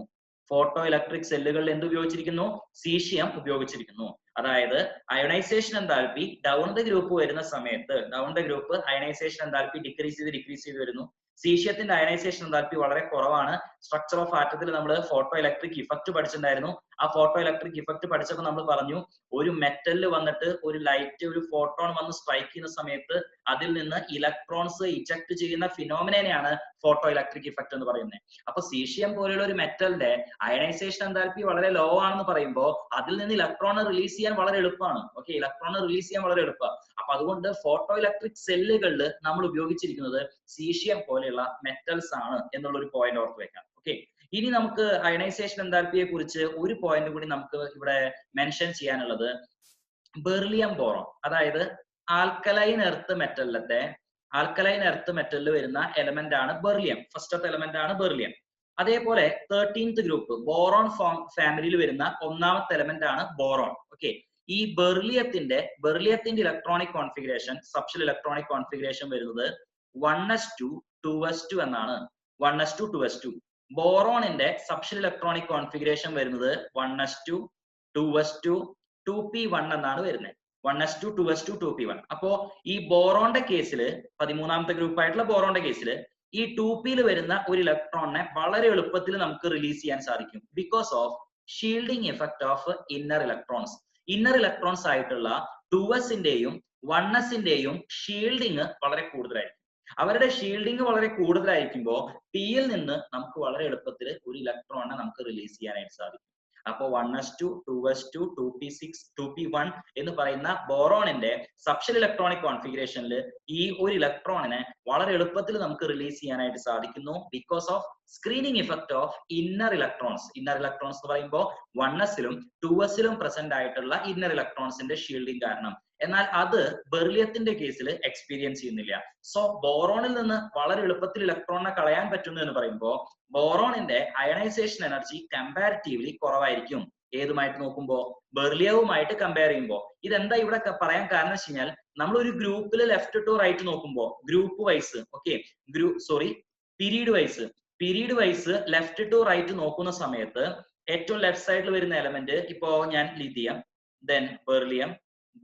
ഫോട്ടോ ഇലക്ട്രിക് സെല്ലുകളിൽ എന്ത് ഉപയോഗിച്ചിരിക്കുന്നു? സീഷ്യം ഉപയോഗിച്ചിരിക്കുന്നു. അതായത് ionisation enthalpy down the group വരുന്ന സമയത്ത് down the group ionisation enthalpy decrease ചെയ്ത് വരുന്നു. സീഷ്യത്തിന്റെ അയണൈസേഷൻ എൻതാൽപ്പി വളരെ കുറവാണ്. സ്ട്രക്ചർ ഓഫ് ആറ്റത്തിൽ നമ്മൾ ഫോട്ടോ ഇലക്ട്രിക് ഇഫക്റ്റ് പഠിച്ചിട്ടുണ്ടായിരുന്നു. ആ ഫോട്ടോ ഇലക്ട്രിക് ഇഫക്റ്റ് പഠിച്ചപ്പോൾ നമ്മൾ പറഞ്ഞു, ഒരു മെറ്റലിൽ വന്നിട്ട് ഒരു ലൈറ്റ്, ഒരു ഫോട്ടോൺ വന്ന് സ്ട്രൈക്ക് ചെയ്യുന്ന സമയത്ത് അതിൽ നിന്ന് ഇലക്ട്രോൺസ് ഇജക്ട് ചെയ്യുന്ന ഫിനോമിനയാണ് ഫോട്ടോ ഇലക്ട്രിക് ഇഫക്റ്റ് എന്ന് പറയുന്നത്. അപ്പൊ സീഷ്യം പോലെയുള്ള ഒരു മെറ്റലിന്റെ അയണൈസേഷൻ എൻതാൽപ്പി വളരെ ലോ ആണെന്ന് പറയുമ്പോൾ അതിൽ നിന്ന് ഇലക്ട്രോൺ റിലീസ് ചെയ്യാൻ വളരെ എളുപ്പമാണ്. ഓക്കെ, ഇലക്ട്രോൺ റിലീസ് ചെയ്യാൻ വളരെ എളുപ്പമാണ്. അപ്പൊ അതുകൊണ്ട് ഫോട്ടോ ഇലക്ട്രിക് സെല്ലുകളിൽ നമ്മൾ ഉപയോഗിച്ചിരിക്കുന്നത് സീഷ്യം പോലെയുള്ള മെറ്റൽസ് ആണ് എന്നുള്ള ഒരു പോയിന്റ് ഓർത്ത് വെക്കാം. ഓക്കെ, ഇനി നമുക്ക് അയണൈസേഷൻ എൻതാൽപ്പിയെ കുറിച്ച് ഒരു പോയിന്റ് കൂടി നമുക്ക് ഇവിടെ മെൻഷൻ ചെയ്യാനുള്ളത്, ബെർലിയം ബോറോൺ. അതായത് ആൽക്കലൈൻ എർത്ത് മെറ്റലിൽ വരുന്ന എലമെന്റ് ആണ് ബെർലിയം. ഫസ്റ്റത്തെ എലമെന്റ് ആണ് ബെർലിയം. അതേപോലെ 13th ഗ്രൂപ്പ് ബോറോൺ ഫാമിലിയിൽ വരുന്ന ഒന്നാമത്തെ എലമെന്റ് ആണ് ബോറോൺ. ഓക്കെ, ഈ ബെർലിയത്തിന്റെ electronic configuration, subshell electronic configuration വരുന്നത് 1s2 2s2 എന്നാണ്. 1s2 2s2. ബോറോണിന്റെ subshell electronic configuration വരുന്നത് 1s2 2s2 2p1 എന്നാണ് വരുന്നത്. 1s2 2s2 2p1. അപ്പോ ഈ ബോറോണിന്റെ കേസിൽ 13ാമത്തെ ഗ്രൂപ്പ് ആയിട്ടുള്ള ബോറോണിന്റെ കേസിൽ ഈ 2p വരുന്ന ഒരു ഇലക്ട്രോണിനെ വളരെ എളുപ്പത്തിൽ നമുക്ക് റിലീസ് ചെയ്യാൻ സാധിക്കും. Because of shielding effect of inner electrons ആയിട്ടുള്ള 2sന്റെയും 1sന്റെയും ഷീൽഡിങ് വളരെ കൂടുതലായിരിക്കും. അവരുടെ ഷീൽഡിങ് വളരെ കൂടുതലായിരിക്കുമ്പോൾ പിയിൽ നിന്ന് നമുക്ക് വളരെ എളുപ്പത്തിൽ ഒരു ഇലക്ട്രോണിനെ നമുക്ക് റിലീസ് ചെയ്യാനായിട്ട് സാധിക്കും. അപ്പോൾ 1s2 2s2 2p6 2p1 എന്ന് പറയുന്ന ബോറോണിന്റെ സബ്ഷൽ ഇലക്ട്രോണിക് കോൺഫിഗറേഷനിൽ ഈ ഒരു ഇലക്ട്രോണിനെ വളരെ എളുപ്പത്തിൽ നമുക്ക് റിലീസ് ചെയ്യാനായിട്ട് സാധിക്കുന്നു. Because of screening effect of inner electrons എന്ന് പറയുമ്പോൾ 1sലും 2sലും പ്രസന്റ് ആയിട്ടുള്ള ഇന്നർ ഇലക്ട്രോൺസിന്റെ ഷീൽഡിങ് കാരണം. എന്നാൽ അത് ബെർലിയത്തിന്റെ കേസിൽ എക്സ്പീരിയൻസ് ചെയ്യുന്നില്ല. സോ ബോറോണിൽ നിന്ന് വളരെ എളുപ്പത്തിൽ ഇലക്ട്രോണിനെ കളയാൻ പറ്റുന്നു എന്ന് പറയുമ്പോൾ ബോറോണിന്റെ അയണൈസേഷൻ എനർജി കമ്പാരിറ്റീവ്ലി കുറവായിരിക്കും. ഏതുമായിട്ട് നോക്കുമ്പോൾ? ബെർലിയവുമായിട്ട് കമ്പയർ ചെയ്യുമ്പോൾ. ഇതെന്താ ഇവിടെ പറയാൻ കാരണം വെച്ച് കഴിഞ്ഞാൽ, നമ്മൾ ഒരു ഗ്രൂപ്പിൽ ലെഫ്റ്റ് ടു റൈറ്റ് നോക്കുമ്പോൾ group wise, okay, period period wise left to right നോക്കുന്ന സമയത്ത് ഏറ്റവും ലെഫ്റ്റ് സൈഡിൽ വരുന്ന എലമെന്റ് ഇപ്പോ ഞാൻ lithium, then beryllium,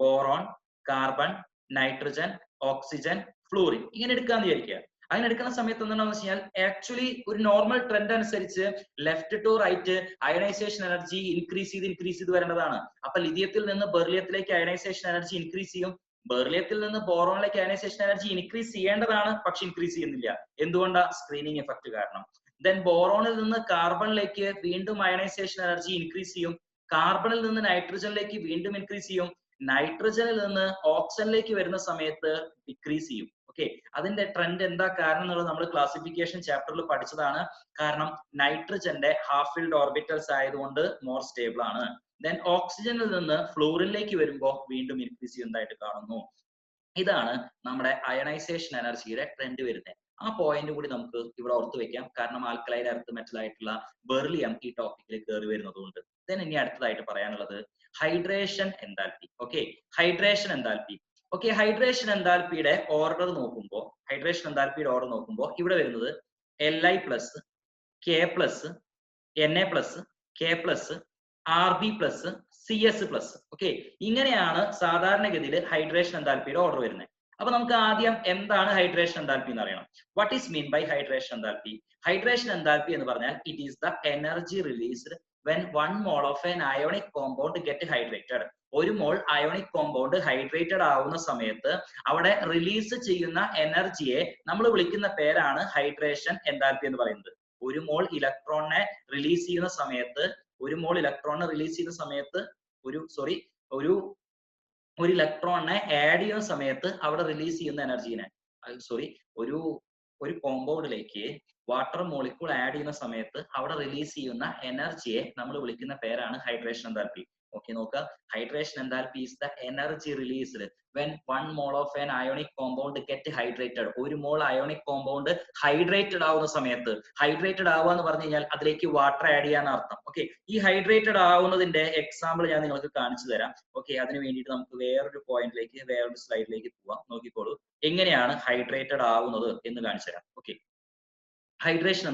boron, carbon, nitrogen, oxygen, fluorine ഇങ്ങനെ എടുക്കാന്ന് വിചാരിക്കുക. അങ്ങനെ എടുക്കുന്ന സമയത്ത് എന്താണെന്ന് വെച്ച് കഴിഞ്ഞാൽ ആക്ച്വലി ഒരു നോർമൽ ട്രെൻഡ് അനുസരിച്ച് left to right ionisation energy increase ചെയ്ത് വരേണ്ടതാണ്. അപ്പൊ ലിഥിയത്തിൽ നിന്ന് ബെർലിയത്തിലേക്ക് അയണൈസേഷൻ എനർജി ഇൻക്രീസ് ചെയ്യും, ബെർലിയത്തിൽ നിന്ന് ബോറോണിലേക്ക് അയണൈസേഷൻ എനർജി ഇൻക്രീസ് ചെയ്യേണ്ടതാണ്, പക്ഷെ ഇൻക്രീസ് ചെയ്യുന്നില്ല. എന്തുകൊണ്ടാ? സ്ക്രീനിങ് എഫക്ട് കാരണം. ദെൻ ബോറോണിൽ നിന്ന് കാർബണിലേക്ക് വീണ്ടും അയണൈസേഷൻ എനർജി ഇൻക്രീസ് ചെയ്യും, കാർബണിൽ നിന്ന് നൈട്രജനിലേക്ക് വീണ്ടും ഇൻക്രീസ് ചെയ്യും, നൈട്രജനിൽ നിന്ന് ഓക്സിജനിലേക്ക് വരുന്ന സമയത്ത് ഡിക്രീസ് ചെയ്യും. ഓക്കെ, അതിന്റെ ട്രെൻഡ് എന്താ കാരണം എന്നുള്ളത് നമ്മൾ ക്ലാസിഫിക്കേഷൻ ചാപ്റ്ററിൽ പഠിച്ചതാണ്. കാരണം നൈട്രജന്റെ ഹാഫ് ഫിൽഡ് ഓർബിറ്റൽസ് ആയതുകൊണ്ട് മോർ സ്റ്റേബിൾ ആണ്. ദെൻ ഓക്സിജനിൽ നിന്ന് ഫ്ലൂറിനിലേക്ക് വരുമ്പോൾ വീണ്ടും ഇൻക്രീസ് ചെയ്യുന്നതായിട്ട് കാണുന്നു. ഇതാണ് നമ്മുടെ അയണൈസേഷൻ എനർജിയുടെ ട്രെൻഡ് വരുന്നത്. ആ പോയിന്റ് കൂടി നമുക്ക് ഇവിടെ ഓർത്ത് വെക്കാം, കാരണം ആൽക്കലൈൻ എർത്ത് മെറ്റൽ ആയിട്ടുള്ള ബെർലിയം ഈ ടോപ്പിക്കിൽ കയറി വരുന്നതുകൊണ്ട്. ദെൻ ഇനി അടുത്തതായിട്ട് പറയാനുള്ളത് hydration enthalpy. Okay, hydration enthalpy. Okay, hydration എൻതാൽപ്പിയുടെ ഓർഡർ നോക്കുമ്പോൾ ഇവിടെ വരുന്നത് Li plus, K plus, Na plus, K plus, Rb plus, CS plus. Okay, ഇങ്ങനെയാണ് സാധാരണഗതിയിൽ ഹൈഡ്രേഷൻ എൻതാൽപ്പിയുടെ ഓർഡർ വരുന്നത്. അപ്പൊ നമുക്ക് ആദ്യം എന്താണ് ഹൈഡ്രേഷൻ എൻതാൽപ്പി എന്ന് അറിയണം. What is mean by hydration enthalpy? Hydration enthalpy എന്ന് പറഞ്ഞാൽ it is the energy released when 1 mole of an ionic compound get hydrated. ഒരു മോൾ അയോണിക് കോമ്പൗണ്ട് ഹൈഡ്രേറ്റഡ് ആവുന്ന സമയത്ത് അവിടെ റിലീസ് ചെയ്യുന്ന എനർജിയെ നമ്മൾ വിളിക്കുന്ന പേരാണ് ഹൈഡ്രേഷൻ എൻതാൽപ്പി എന്ന് പറയുന്നത്. ഒരു മോൾ ഇലക്ട്രോണിനെ റിലീസ് ചെയ്യുന്ന സമയത്ത് ഒരു ഇലക്ട്രോണിനെ ആഡ് ചെയ്യുന്ന സമയത്ത് അവിടെ റിലീസ് ചെയ്യുന്ന എനർജീനെ ഒരു കോമ്പൗണ്ടിലേക്ക് വാട്ടർ മോളിക്യൂൾ ആഡ് ചെയ്യുന്ന സമയത്ത് അവിടെ റിലീസ് ചെയ്യുന്ന എനർജിയെ നമ്മൾ വിളിക്കുന്ന പേരാണ് ഹൈഡ്രേഷൻ എൻതാൽപ്പി. ഓക്കെ, നോക്കുക, hydration enthalpy is the energy released when 1 mole of an ionic compound get hydrated. ഒരു മോൾ അയോണിക് കോമ്പൗണ്ട് ഹൈഡ്രേറ്റഡ് ആവുന്ന സമയത്ത്, ഹൈഡ്രേറ്റഡ് ആവുക എന്ന് പറഞ്ഞു കഴിഞ്ഞാൽ അതിലേക്ക് വാട്ടർ ആഡ് ചെയ്യാൻ അർത്ഥം. ഓക്കെ, ഈ ഹൈഡ്രേറ്റഡ് ആവുന്നതിന്റെ എക്സാമ്പിൾ ഞാൻ നിങ്ങൾക്ക് കാണിച്ചു തരാം. ഓക്കെ, അതിന് വേണ്ടിയിട്ട് നമുക്ക് വേറൊരു സ്ലൈഡിലേക്ക് പോവാം. നോക്കിക്കോളൂ, എങ്ങനെയാണ് ഹൈഡ്രേറ്റഡ് ആവുന്നത് എന്ന് കാണിച്ചു തരാം. ഓക്കെ, ഹൈഡ്രേഷൻ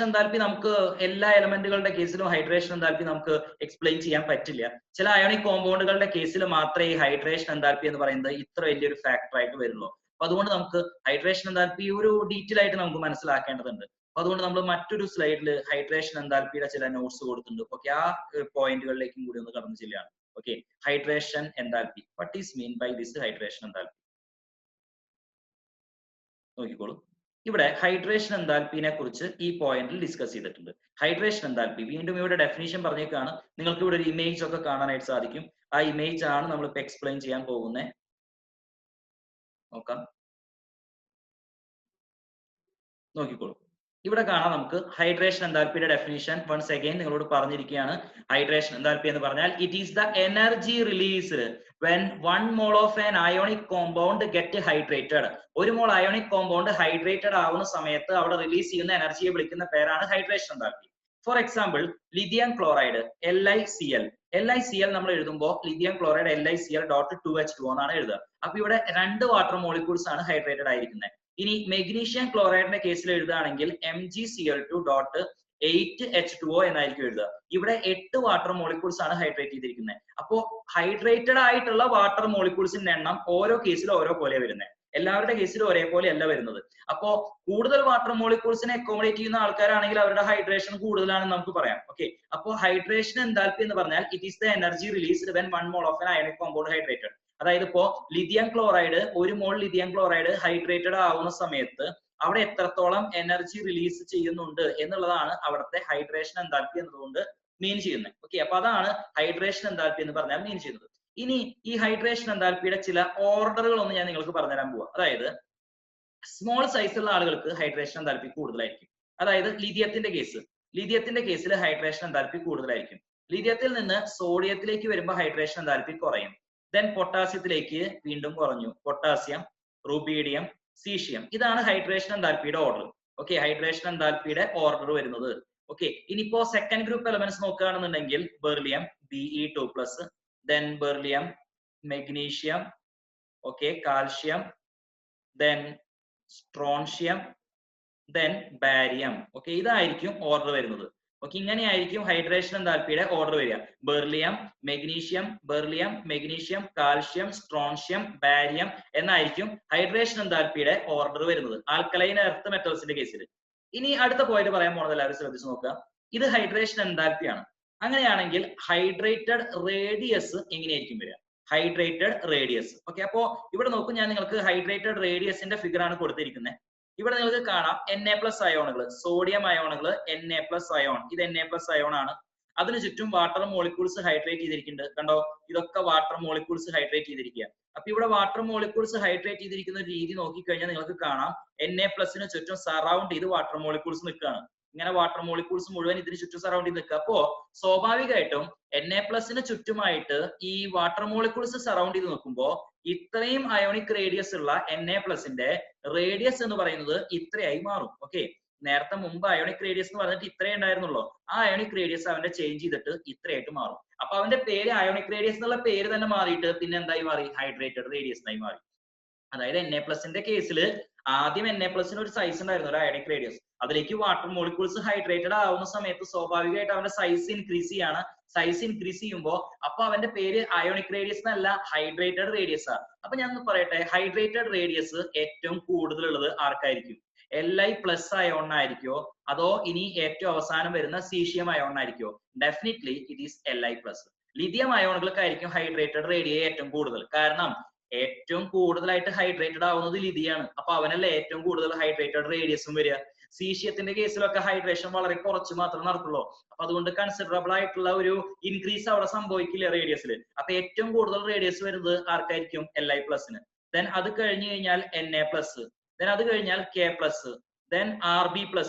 എൻതാൽപ്പി നമുക്ക് എല്ലാ എലമെന്റുകളുടെ കേസിലും ഹൈഡ്രേഷൻ എൻതാൽപ്പി നമുക്ക് എക്സ്പ്ലെയിൻ ചെയ്യാൻ പറ്റില്ല. ചില അയോണിക് കോമ്പൗണ്ടുകളുടെ കേസിൽ മാത്രമേ ഈ ഹൈഡ്രേഷൻ എൻതാൽപ്പി എന്ന് പറയുന്നത് ഇത്ര വലിയൊരു ഫാക്ടർ ആയിട്ട് വരുള്ളൂ. അപ്പൊ അതുകൊണ്ട് നമുക്ക് ഹൈഡ്രേഷൻ എൻതാൽപ്പി ഒരു ഡീറ്റെയിൽ ആയിട്ട് നമുക്ക് മനസ്സിലാക്കേണ്ടതുണ്ട്. അപ്പൊ അതുകൊണ്ട് നമ്മൾ മറ്റൊരു സ്ലൈഡിൽ ഹൈഡ്രേഷൻ എൻതാൽപ്പിയുടെ ചില നോട്ട്സ് കൊടുത്തിട്ടുണ്ട്. ഓക്കെ, ആ പോയിന്റുകളിലേക്കും കൂടി ഒന്ന് കടന്നു ചെല്ലുകയാണ്. Okay, hydration enthalpy, what is mean by this hydration enthalpy? നോക്കിക്കോളൂ, ഇവിടെ ഹൈഡ്രേഷൻ എൻതാൽപ്പിനെ കുറിച്ച് ഈ പോയിന്റിൽ ഡിസ്കസ് ചെയ്തിട്ടുണ്ട്. ഹൈഡ്രേഷൻ എൻതാൽപ്പി വീണ്ടും ഇവിടെ ഡെഫിനിഷൻ പറഞ്ഞേക്കാണ്. നിങ്ങൾക്ക് ഇവിടെ ഒരു ഇമേജ് ഒക്കെ കാണാനായിട്ട് സാധിക്കും. ആ ഇമേജ് ആണ് നമ്മളിപ്പോ എക്സ്പ്ലെയിൻ ചെയ്യാൻ പോകുന്നത്. നോക്കിക്കോളൂ, ഇവിടെ കാണാം നമുക്ക് ഹൈഡ്രേഷൻ എൻതാൽപ്പിയുടെ ഡെഫിനിഷൻ. വൺസ് അഗൈൻ നിങ്ങളോട് പറഞ്ഞിരിക്കുകയാണ്. ഹൈഡ്രേഷൻ എൻതാൽപ്പി എന്ന് പറഞ്ഞാൽ it is the energy released when 1 mole of an ionic compound get hydrated. ഒരു മോൾ അയോണിക് കോമ്പൗണ്ട് ഹൈഡ്രേറ്റഡ് ആവുന്ന സമയത്ത് അവിടെ റിലീസ് ചെയ്യുന്ന എനർജിയെ വിളിക്കുന്ന പേരാണ് hydration enthalpy. For example, lithium chloride LiCl നമ്മൾ എഴുതുമ്പോൾ ലിഥിയം ക്ലോറൈഡ് LiCl.2H2O എന്നാണ് എഴുതുക. അപ്പൊ ഇവിടെ 2 വാട്ടർ മോളിക്യൂൾസ് ആണ് ഹൈഡ്രേറ്റഡ് ആയിരിക്കുന്നത്. ഇനി മെഗ്നീഷ്യം ക്ലോറൈഡിന്റെ കേസിൽ എഴുതുകയാണെങ്കിൽ MgCl2.8H2O എന്നായിരിക്കും എഴുതുക. ഇവിടെ 8 വാട്ടർ മോളിക്യൂൾസ് ആണ് ഹൈഡ്രേറ്റ് ചെയ്തിരിക്കുന്നത്. അപ്പോ ഹൈഡ്രേറ്റഡ് ആയിട്ടുള്ള വാട്ടർ മോളിക്യൂൾസിന്റെ എണ്ണം ഓരോ കേസിലും ഓരോ പോലെ വരുന്നത്. എല്ലാവരുടെ കേസിലും ഒരേപോലെ അല്ല വരുന്നത്. അപ്പോ കൂടുതൽ വാട്ടർ മോളിക്യൂൾസിനെ അക്കോമഡേറ്റ് ചെയ്യുന്ന ആൾക്കാരാണെങ്കിൽ അവരുടെ ഹൈഡ്രേഷൻ കൂടുതലാണെന്ന് നമുക്ക് പറയാം. ഓക്കെ, അപ്പോൾ ഹൈഡ്രേഷൻ എൻതാൽപ്പി എന്ന് പറഞ്ഞാൽ it is the energy released when 1 mole of an ionic compound hydrated. അതായത് ഇപ്പോ ഒരു മോൾ ലിഥിയം ക്ലോറൈഡ് ഹൈഡ്രേറ്റഡ് ആവുന്ന സമയത്ത് അവിടെ എത്രത്തോളം എനർജി റിലീസ് ചെയ്യുന്നുണ്ട് എന്നുള്ളതാണ് അവിടുത്തെ ഹൈഡ്രേഷൻ എൻതാൽപ്പി എന്നതുകൊണ്ട് മീൻ ചെയ്യുന്നത്. ഓക്കെ, അപ്പൊ അതാണ് ഹൈഡ്രേഷൻ എൻതാൽപ്പി എന്ന് പറഞ്ഞാൽ മീൻ ചെയ്യുന്നത്. ഇനി ഈ ഹൈഡ്രേഷൻ എൻതാൽപ്പിയുടെ ചില ഓർഡറുകൾ ഒന്ന് ഞാൻ നിങ്ങൾക്ക് പറഞ്ഞുതരാൻ പോവാം. അതായത് സ്മോൾ സൈസുള്ള ആളുകൾക്ക് ഹൈഡ്രേഷൻ എൻതാൽപ്പി കൂടുതലായിരിക്കും. അതായത് ലിഥിയത്തിന്റെ കേസിൽ ഹൈഡ്രേഷൻ എൻതാൽപ്പി കൂടുതലായിരിക്കും. ലിഥിയത്തിൽ നിന്ന് സോഡിയത്തിലേക്ക് വരുമ്പോൾ ഹൈഡ്രേഷൻ എൻതാൽപ്പി കുറയും. ദെൻ പൊട്ടാസ്യത്തിലേക്ക് വീണ്ടും കുറഞ്ഞു. പൊട്ടാസ്യം, റുബീഡിയം, സീഷ്യം, ഇതാണ് ഹൈഡ്രേഷൻ എൻതാൽപ്പിയുടെ ഓർഡർ. ഓക്കെ, ഹൈഡ്രേഷൻ എൻതാൽപ്പിയുടെ ഓർഡർ വരുന്നത്. ഓക്കെ, ഇനിയിപ്പോ സെക്കൻഡ് ഗ്രൂപ്പ് എലമെന്റ്സ് നോക്കുകയാണെന്നുണ്ടെങ്കിൽ beryllium Be2+, then beryllium, magnesium, okay, calcium, then strontium, then barium. Okay, ഇതായിരിക്കും ഓർഡർ വരുന്നത്. ഓക്കെ, ഇങ്ങനെയായിരിക്കും ഹൈഡ്രേഷൻ എൻതാൽപ്പിയുടെ ഓർഡർ വരിക. Beryllium, magnesium, calcium, strontium, barium എന്നായിരിക്കും ഹൈഡ്രേഷൻ എൻതാൽപ്പിയുടെ ഓർഡർ വരുന്നത് ആൽക്കലൈൻ എർത്ത് മെറ്റൽസിന്റെ കേസിൽ. ഇനി അടുത്ത പോയിന്റ് പറയാൻ പോണത് എല്ലാവരും ശ്രദ്ധിച്ചു നോക്കുക. ഇത് ഹൈഡ്രേഷൻ എൻതാൽപ്പി ആണ്. അങ്ങനെയാണെങ്കിൽ ഹൈഡ്രേറ്റഡ് റേഡിയസ് എങ്ങനെയായിരിക്കും വരിക? Hydrated radius. ഓക്കെ, അപ്പോ ഇവിടെ നോക്കൂ, ഞാൻ നിങ്ങൾക്ക് ഹൈഡ്രേറ്റഡ് റേഡിയസിന്റെ ഫിഗർ ആണ് കൊടുത്തിരിക്കുന്നത്. ഇവിടെ നിങ്ങൾക്ക് കാണാം Na+ അയോണുകൾ, സോഡിയം അയോണുകൾ, Na+ അയോൺ. ഇത് Na+ അയോൺ ആണ്. അതിനു ചുറ്റും വാട്ടർ മോളിക്യൂൾസ് ഹൈഡ്രേറ്റ് ചെയ്തിരിക്കുന്നുണ്ട്. കണ്ടോ, ഇതൊക്കെ വാട്ടർ മോളിക്യൂൾസ് ഹൈഡ്രേറ്റ് ചെയ്തിരിക്കുക. അപ്പൊ ഇവിടെ വാട്ടർ മോളിക്യൂൾസ് ഹൈഡ്രേറ്റ് ചെയ്തിരിക്കുന്ന ഒരു രീതി നോക്കിക്കഴിഞ്ഞാൽ നിങ്ങൾക്ക് കാണാം Na+ന് ചുറ്റും സറൗണ്ട് ചെയ്ത് വാട്ടർ മോളിക്യൂൾസ് നിൽക്കുകയാണ്. ഇങ്ങനെ വാട്ടർ മോളിക്യൂൾസ് മുഴുവൻ ഇതിന് ചുറ്റും സറൗണ്ട് ചെയ്ത് നിൽക്കുക. അപ്പോ സ്വാഭാവികമായിട്ടും Na+ന് ചുറ്റുമായിട്ട് ഈ വാട്ടർ മോളിക്യൂൾസ് സറൗണ്ട് ചെയ്ത് നിൽക്കുമ്പോൾ ഇത്രയും അയോണിക് റേഡിയസ് ഉള്ള Na+ന്റെ റേഡിയസ് എന്ന് പറയുന്നത് ഇത്രയായി മാറും. ഓക്കെ, നേരത്തെ മുമ്പ് അയോണിക് റേഡിയസ് എന്ന് പറഞ്ഞിട്ട് ഇത്രേ ഉണ്ടായിരുന്നുള്ളൂ. ആ അയോണിക് റേഡിയസ് അവന്റെ ചേഞ്ച് ചെയ്തിട്ട് ഇത്രയായിട്ട് മാറും. അപ്പൊ അവന്റെ പേര് അയോണിക് റേഡിയസ് എന്നുള്ള പേര് തന്നെ മാറിയിട്ട് പിന്നെ എന്തായി മാറി? ഹൈഡ്രേറ്റഡ് റേഡിയസ് ആയി മാറി. അതായത് Na+ന്റെ കേസിൽ ആദ്യം Na+ന് ഒരു സൈസ് ഉണ്ടായിരുന്നു, ഒരു അയോണിക് റേഡിയസ്. അതിലേക്ക് വാട്ടർ മോളിക്യൂൾസ് ഹൈഡ്രേറ്റഡ് ആവുന്ന സമയത്ത് സ്വാഭാവികമായിട്ട് അവന്റെ സൈസ് ഇൻക്രീസ് ചെയ്യാണ്. സൈസ് ഇൻക്രീസ് ചെയ്യുമ്പോൾ അപ്പൊ അവന്റെ പേര് അയോണിക് റേഡിയസ് എന്നല്ല, ഹൈഡ്രേറ്റഡ് റേഡിയസ് ആണ്. അപ്പൊ ഞാൻ പറയട്ടെ, ഹൈഡ്രേറ്റഡ് റേഡിയസ് ഏറ്റവും കൂടുതലുള്ളത് ആർക്കായിരിക്കും? Li+ അയോണിനായിരിക്കോ അതോ ഇനി ഏറ്റവും അവസാനം വരുന്ന സീഷ്യം അയോണിനായിരിക്കോ? Definitely it is Li+. Lithium അയോണുകൾക്കായിരിക്കും ഹൈഡ്രേറ്റഡ് റേഡിയസ് ഏറ്റവും കൂടുതൽ. കാരണം ഏറ്റവും കൂടുതലായിട്ട് ഹൈഡ്രേറ്റഡ് ആവുന്നത് ലിഥിയാണ്. അപ്പൊ അവനല്ലേ ഏറ്റവും കൂടുതൽ ഹൈഡ്രേറ്റഡ് റേഡിയസും വരിക. സീഷ്യത്തിന്റെ കേസിലൊക്കെ ഹൈഡ്രേഷൻ വളരെ കുറച്ച് മാത്രമേ നടക്കുള്ളൂ. അപ്പൊ അതുകൊണ്ട് കൺസിഡറബിൾ ആയിട്ടുള്ള ഒരു ഇൻക്രീസ് അവിടെ സംഭവിക്കില്ല റേഡിയസിൽ. അപ്പൊ ഏറ്റവും കൂടുതൽ റേഡിയസ് വരുന്നത് ആർക്കായിരിക്കും? Li+ന്. ദെൻ അത് കഴിഞ്ഞു കഴിഞ്ഞാൽ Na+, ദെൻ അത് കഴിഞ്ഞാൽ K+, ദെൻ Rb+,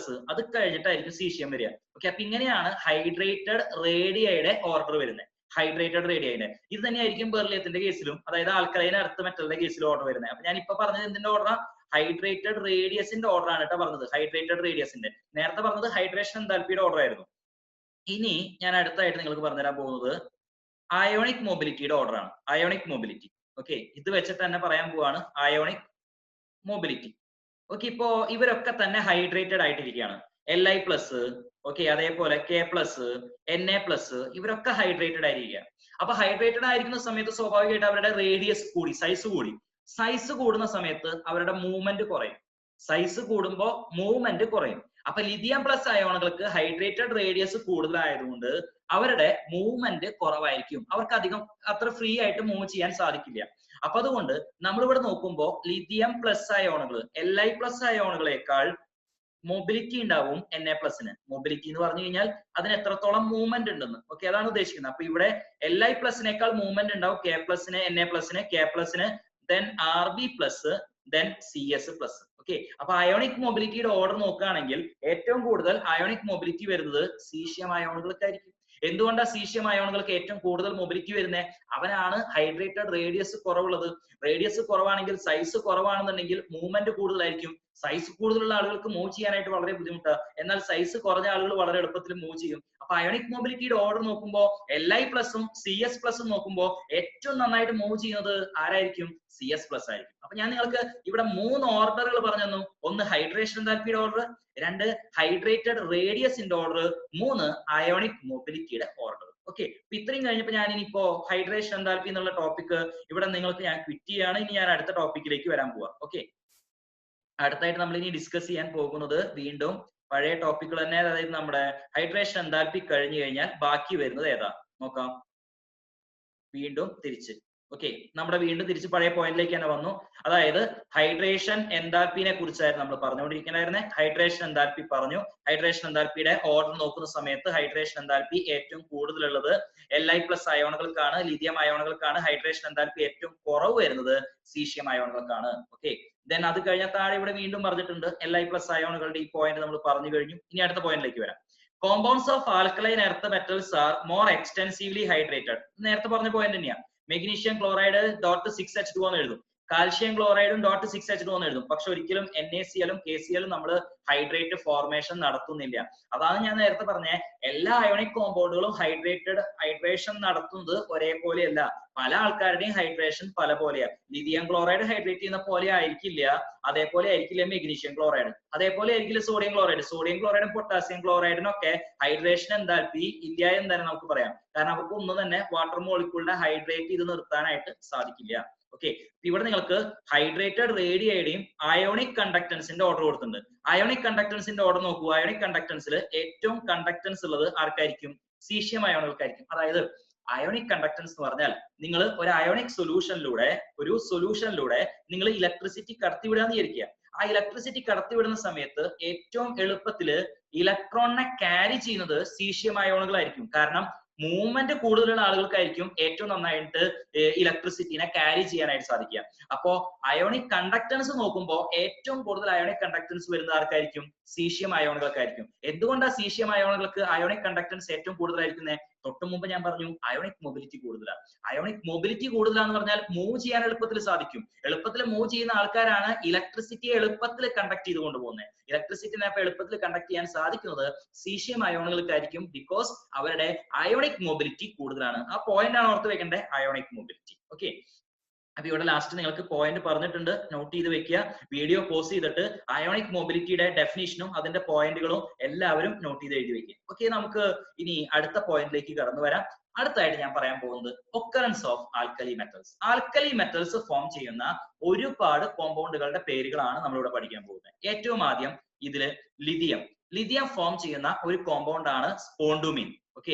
അത് കഴിഞ്ഞിട്ടായിരിക്കും സീഷ്യം വരിക. ഓക്കെ, അപ്പൊ ഇങ്ങനെയാണ് ഹൈഡ്രേറ്റഡ് റേഡിയയുടെ ഓർഡർ വരുന്നത്. ഹൈഡ്രേറ്റഡ് റേഡിയയുടെ ഇത് തന്നെയായിരിക്കും ബെർലിയത്തിന്റെ കേസിലും, അതായത് ആൽക്കലൈൻ എർത്ത് മെറ്റലിന്റെ കേസിലും ഓർഡർ വരുന്നത്. അപ്പൊ ഞാൻ ഇപ്പൊ പറഞ്ഞത് എന്തിന്റെ ഓർഡർ? ഹൈഡ്രേറ്റഡ് റേഡിയസിന്റെ ഓർഡർ ആണ് കേട്ടോ പറഞ്ഞത്. ഹൈഡ്രേറ്റഡ് റേഡിയസിന്റെ, നേരത്തെ പറഞ്ഞത് ഹൈഡ്രേഷൻ എൻതാൽപ്പിയുടെ ഓർഡർ ആയിരുന്നു. ഇനി ഞാൻ അടുത്തായിട്ട് നിങ്ങൾക്ക് പറഞ്ഞുതരാൻ പോകുന്നത് അയോണിക് മൊബിലിറ്റിയുടെ ഓർഡർ ആണ്. Ionic mobility. ഓക്കെ, ഇത് വെച്ചിട്ട് തന്നെ പറയാൻ പോവാണ് അയോണിക് മൊബിലിറ്റി. ഓക്കെ, ഇപ്പോ ഇവരൊക്കെ തന്നെ ഹൈഡ്രേറ്റഡ് ആയിട്ടിരിക്കുകയാണ്. Li+, ഓക്കെ, അതേപോലെ K+, Na+, ഇവരൊക്കെ ഹൈഡ്രേറ്റഡ് ആയിരിക്കുക. അപ്പൊ ഹൈഡ്രേറ്റഡ് ആയിരിക്കുന്ന സമയത്ത് സ്വാഭാവികമായിട്ട് അവരുടെ റേഡിയസ് കൂടി, സൈസ് കൂടി. സൈസ് കൂടുന്ന സമയത്ത് അവരുടെ മൂവ്മെന്റ് കുറയും. സൈസ് കൂടുമ്പോ മൂവ്മെന്റ് കുറയും. അപ്പൊ Li+ അയോണുകൾക്ക് ഹൈഡ്രേറ്റഡ് റേഡിയസ് കൂടുതലായതുകൊണ്ട് അവരുടെ മൂവ്മെന്റ് കുറവായിരിക്കും. അവർക്ക് അധികം അത്ര ഫ്രീ ആയിട്ട് മൂവ് ചെയ്യാൻ സാധിക്കില്ല. അപ്പൊ അതുകൊണ്ട് നമ്മളിവിടെ നോക്കുമ്പോൾ Li+ അയോണുകൾ Li+ അയോണുകളെക്കാൾ മൊബിലിറ്റി ഉണ്ടാവും Na+ന്. മൊബിലിറ്റി എന്ന് പറഞ്ഞു കഴിഞ്ഞാൽ അതിന് എത്രത്തോളം മൂവ്മെന്റ് ഉണ്ടെന്ന്. ഓക്കെ, അതാണ് ഉദ്ദേശിക്കുന്നത്. അപ്പൊ ഇവിടെ Li+നേക്കാൾ മൂവ്മെന്റ് ഉണ്ടാവും Na+ന്, K+ന്, then Rb+, then Cs+. Okay, അപ്പൊ അയോണിക് മൊബിലിറ്റിയുടെ ഓർഡർ നോക്കുകയാണെങ്കിൽ ഏറ്റവും കൂടുതൽ അയോണിക് മൊബിലിറ്റി വരുന്നത് സീഷ്യം അയോണുകൾക്കായിരിക്കും. എന്തുകൊണ്ടാണ് സീഷ്യം അയോണുകൾക്ക് ഏറ്റവും കൂടുതൽ മൊബിലിറ്റി വരുന്നത്? അവനാണ് ഹൈഡ്രേറ്റഡ് റേഡിയസ് കുറവുള്ളത്. റേഡിയസ് കുറവാണെങ്കിൽ, സൈസ് കുറവാണെന്നുണ്ടെങ്കിൽ മൂവ്മെന്റ് കൂടുതലായിരിക്കും. സൈസ് കൂടുതലുള്ള ആളുകൾക്ക് മൂവ് ചെയ്യാനായിട്ട് വളരെ ബുദ്ധിമുട്ടാണ്. എന്നാൽ സൈസ് കുറഞ്ഞ ആളുകൾ വളരെ എളുപ്പത്തിൽ മൂവ് ചെയ്യും. അപ്പൊ അയോണിക് മൊബിലിറ്റിയുടെ ഓർഡർ നോക്കുമ്പോൾ Li+ഉം Cs+ഉം നോക്കുമ്പോൾ ഏറ്റവും നന്നായിട്ട് മൂവ് ചെയ്യുന്നത് ആരായിരിക്കും? Cs+ ആയിരിക്കും. അപ്പൊ ഞാൻ നിങ്ങൾക്ക് ഇവിടെ 3 ഓർഡറുകൾ പറഞ്ഞു തന്നു. ഒന്ന് ഹൈഡ്രേഷൻ എൻതാൽപ്പിയുടെ ഓർഡർ, 2 ഹൈഡ്രേറ്റഡ് റേഡിയസിന്റെ ഓർഡർ, 3 അയോണിക് മൊബിലിറ്റിയുടെ ഓർഡർ. ഓക്കെ, അപ്പൊ ഇത്രയും കഴിഞ്ഞപ്പോൾ ഞാൻ ഇനിയിപ്പോ ഹൈഡ്രേഷൻ എൻതാൽപ്പി എന്നുള്ള ടോപ്പിക് ഇവിടെ നിങ്ങൾക്ക് ഞാൻ ക്വിറ്റ് ചെയ്യാണ്. ഇനി ഞാൻ അടുത്ത ടോപ്പിക്കിലേക്ക് വരാൻ പോവാം. ഓക്കെ, അടുത്തായിട്ട് നമ്മൾ ഇനി ഡിസ്കസ് ചെയ്യാൻ പോകുന്നത് വീണ്ടും പഴയ ടോപ്പിക്കുകൾ തന്നെ. അതായത് നമ്മുടെ ഹൈഡ്രേഷൻ എൻതാൽപ്പി കഴിഞ്ഞു കഴിഞ്ഞാൽ ബാക്കി വരുന്നത് ഏതാ നോക്കാം. വീണ്ടും തിരിച്ച് നമ്മുടെ വീണ്ടും തിരിച്ച് പഴയ പോയിന്റിലേക്ക് തന്നെ വന്നു. അതായത് ഹൈഡ്രേഷൻ എൻതാൽപ്പിനെ കുറിച്ചായിരുന്നു നമ്മൾ പറഞ്ഞുകൊണ്ടിരിക്കുന്നതായിരുന്നേ. ഹൈഡ്രേഷൻ എൻതാൽപ്പി പറഞ്ഞു. ഹൈഡ്രേഷൻ എൻതാൽപ്പിയുടെ ഓർഡർ നോക്കുന്ന സമയത്ത് ഹൈഡ്രേഷൻ എൻതാൽപ്പി ഏറ്റവും കൂടുതലുള്ളത് Li+ അയോണുകൾക്കാണ്, ലിഥിയം അയോണുകൾക്കാണ്. ഹൈഡ്രേഷൻ എൻതാൽപ്പി ഏറ്റവും കുറവ് വരുന്നത് സീഷ്യം അയോണുകൾക്കാണ്. ഓക്കെ, ദെൻ അത് കഴിഞ്ഞാൽ താഴെ ഇവിടെ വീണ്ടും പറഞ്ഞിട്ടുണ്ട് Li+ അയോണുകളുടെ ഈ പോയിന്റ് നമ്മൾ പറഞ്ഞു കഴിഞ്ഞു. ഇനി അടുത്ത പോയിന്റിലേക്ക് വരാം. Compounds of alkaline earth metals are more extensively hydrated. നേരത്തെ പറഞ്ഞ പോയിന്റ് തന്നെയാണ്. മെഗ്നീഷ്യം ക്ലോറൈഡ് .6H2 എന്ന് എഴുതും. കാൽഷ്യം ക്ലോറൈഡും .6H2O എന്ന് എഴുതും. പക്ഷെ ഒരിക്കലും NaCl ഉം KCl ഉം നമ്മൾ ഹൈഡ്രേറ്റ് ഫോർമേഷൻ നടത്തുന്നില്ല. അതാണ് ഞാൻ നേരത്തെ പറഞ്ഞ എല്ലാ അയോണിക് കോമ്പൗണ്ടുകളും ഹൈഡ്രേഷൻ നടത്തുന്നത് ഒരേപോലെയല്ല. പല ആൾക്കാരുടെയും ഹൈഡ്രേഷൻ പല പോലെയാണ്. ലിഥിയം ക്ലോറൈഡ് ഹൈഡ്രേറ്റ് ചെയ്യുന്ന പോലെ ആയിരിക്കില്ല, അതേപോലെ ആയിരിക്കില്ല മെഗ്നീഷ്യം ക്ലോറൈഡ്, അതേപോലെ ആയിരിക്കില്ല സോഡിയം ക്ലോറൈഡ്. സോഡിയം ക്ലോറൈഡും പൊട്ടാസ്യം ക്ലോറൈഡിനും ഒക്കെ ഹൈഡ്രേഷൻ എന്താൽപ്പി ഇല്ല എന്ന് തന്നെ നമുക്ക് പറയാം. കാരണം അവർക്ക് ഒന്നും തന്നെ വാട്ടർ മോളിക്യൂളിനെ ഹൈഡ്രേറ്റ് ചെയ്ത് നിർത്താനായിട്ട് സാധിക്കില്ല. ഓക്കെ, ഇവിടെ നിങ്ങൾക്ക് ഹൈഡ്രേറ്റഡ് റേഡിയയുടെയും അയോണിക് കണ്ടക്ടൻസിന്റെ ഓർഡർ കൊടുത്തിട്ടുണ്ട്. അയോണിക് കണ്ടക്ടൻസിന്റെ ഓർഡർ നോക്കൂ. അയോണിക് കണ്ടക്ടൻസിൽ ഏറ്റവും കണ്ടക്ടൻസ് ഉള്ളത് ആർക്കായിരിക്കും? സീഷ്യം അയോണുകൾക്കായിരിക്കും. അതായത് അയോണിക് കണ്ടക്ടൻസ് എന്ന് പറഞ്ഞാൽ നിങ്ങൾ ഒരു അയോണിക് സൊല്യൂഷനിലൂടെ നിങ്ങൾ ഇലക്ട്രിസിറ്റി കടത്തിവിടാന്ന് വിചാരിക്കുക. ആ ഇലക്ട്രിസിറ്റി കടത്തിവിടുന്ന സമയത്ത് ഏറ്റവും എളുപ്പത്തിൽ ഇലക്ട്രോണിനെ ക്യാരി ചെയ്യുന്നത് സീഷ്യം അയോണുകളായിരിക്കും. കാരണം മൂവ്മെന്റ് കൂടുതലുള്ള ആളുകൾക്കായിരിക്കും ഏറ്റവും നന്നായിട്ട് ഇലക്ട്രിസിറ്റിനെ ക്യാരി ചെയ്യാനായിട്ട് സാധിക്കുക. അപ്പോ അയോണിക് കണ്ടക്ടൻസ് നോക്കുമ്പോൾ ഏറ്റവും കൂടുതൽ അയോണിക് കണ്ടക്ടൻസ് വരുന്ന ആർക്കായിരിക്കും? സീഷ്യം അയോണുകൾക്കായിരിക്കും. എന്തുകൊണ്ടാണ് സീഷ്യം അയോണുകൾക്ക് അയോണിക് കണ്ടക്ടൻസ് ഏറ്റവും കൂടുതലായിരിക്കുന്നത്? തൊട്ടു മുമ്പ് ഞാൻ പറഞ്ഞു അയോണിക് മൊബിലിറ്റി കൂടുതലാണ്. അയോണിക് മൊബിലിറ്റി കൂടുതലാന്ന് പറഞ്ഞാൽ മൂവ് ചെയ്യാൻ എളുപ്പത്തിൽ സാധിക്കും. എളുപ്പത്തിൽ മൂവ് ചെയ്യുന്ന ആൾക്കാരാണ് ഇലക്ട്രിസിറ്റിയെ എളുപ്പത്തിൽ കണ്ടക്ട് ചെയ്ത് കൊണ്ടുപോകുന്നത്. ഇലക്ട്രിസിറ്റിനെ അപ്പൊ എളുപ്പത്തിൽ കണ്ടക്ട് ചെയ്യാൻ സാധിക്കുന്നത് സീഷ്യം അയോണുകൾക്കായിരിക്കും. ബിക്കോസ് അവരുടെ അയോണിക് മൊബിലിറ്റി കൂടുതലാണ്. ആ പോയിന്റ് ആണ് ഓർത്ത് വെക്കേണ്ടത്, അയോണിക് മൊബിലിറ്റി. ഓക്കെ, അപ്പൊ ഇവിടെ ലാസ്റ്റ് നിങ്ങൾക്ക് പോയിന്റ് പറഞ്ഞിട്ടുണ്ട്, നോട്ട് ചെയ്ത് വെക്കുക. വീഡിയോ പോസ് ചെയ്തിട്ട് അയോണിക് മൊബിലിറ്റിയുടെ ഡെഫിനിഷനും അതിന്റെ പോയിന്റുകളും എല്ലാവരും നോട്ട് ചെയ്ത് എഴുതി വെക്കുക. ഓക്കെ, നമുക്ക് ഇനി അടുത്ത പോയിന്റിലേക്ക് കടന്നു വരാം. അടുത്തായിട്ട് ഞാൻ പറയാൻ പോകുന്നത് occurrence of alkali metals. Alkali metals form ചെയ്യുന്ന ഒരുപാട് കോമ്പൗണ്ടുകളുടെ പേരുകളാണ് നമ്മളിവിടെ പഠിക്കാൻ പോകുന്നത്. ഏറ്റവും ആദ്യം ഇതില് ലിഥിയം ഫോം ചെയ്യുന്ന ഒരു കോമ്പൗണ്ട് ആണ് സ്പോണ്ടുമിൻ. ഓക്കെ,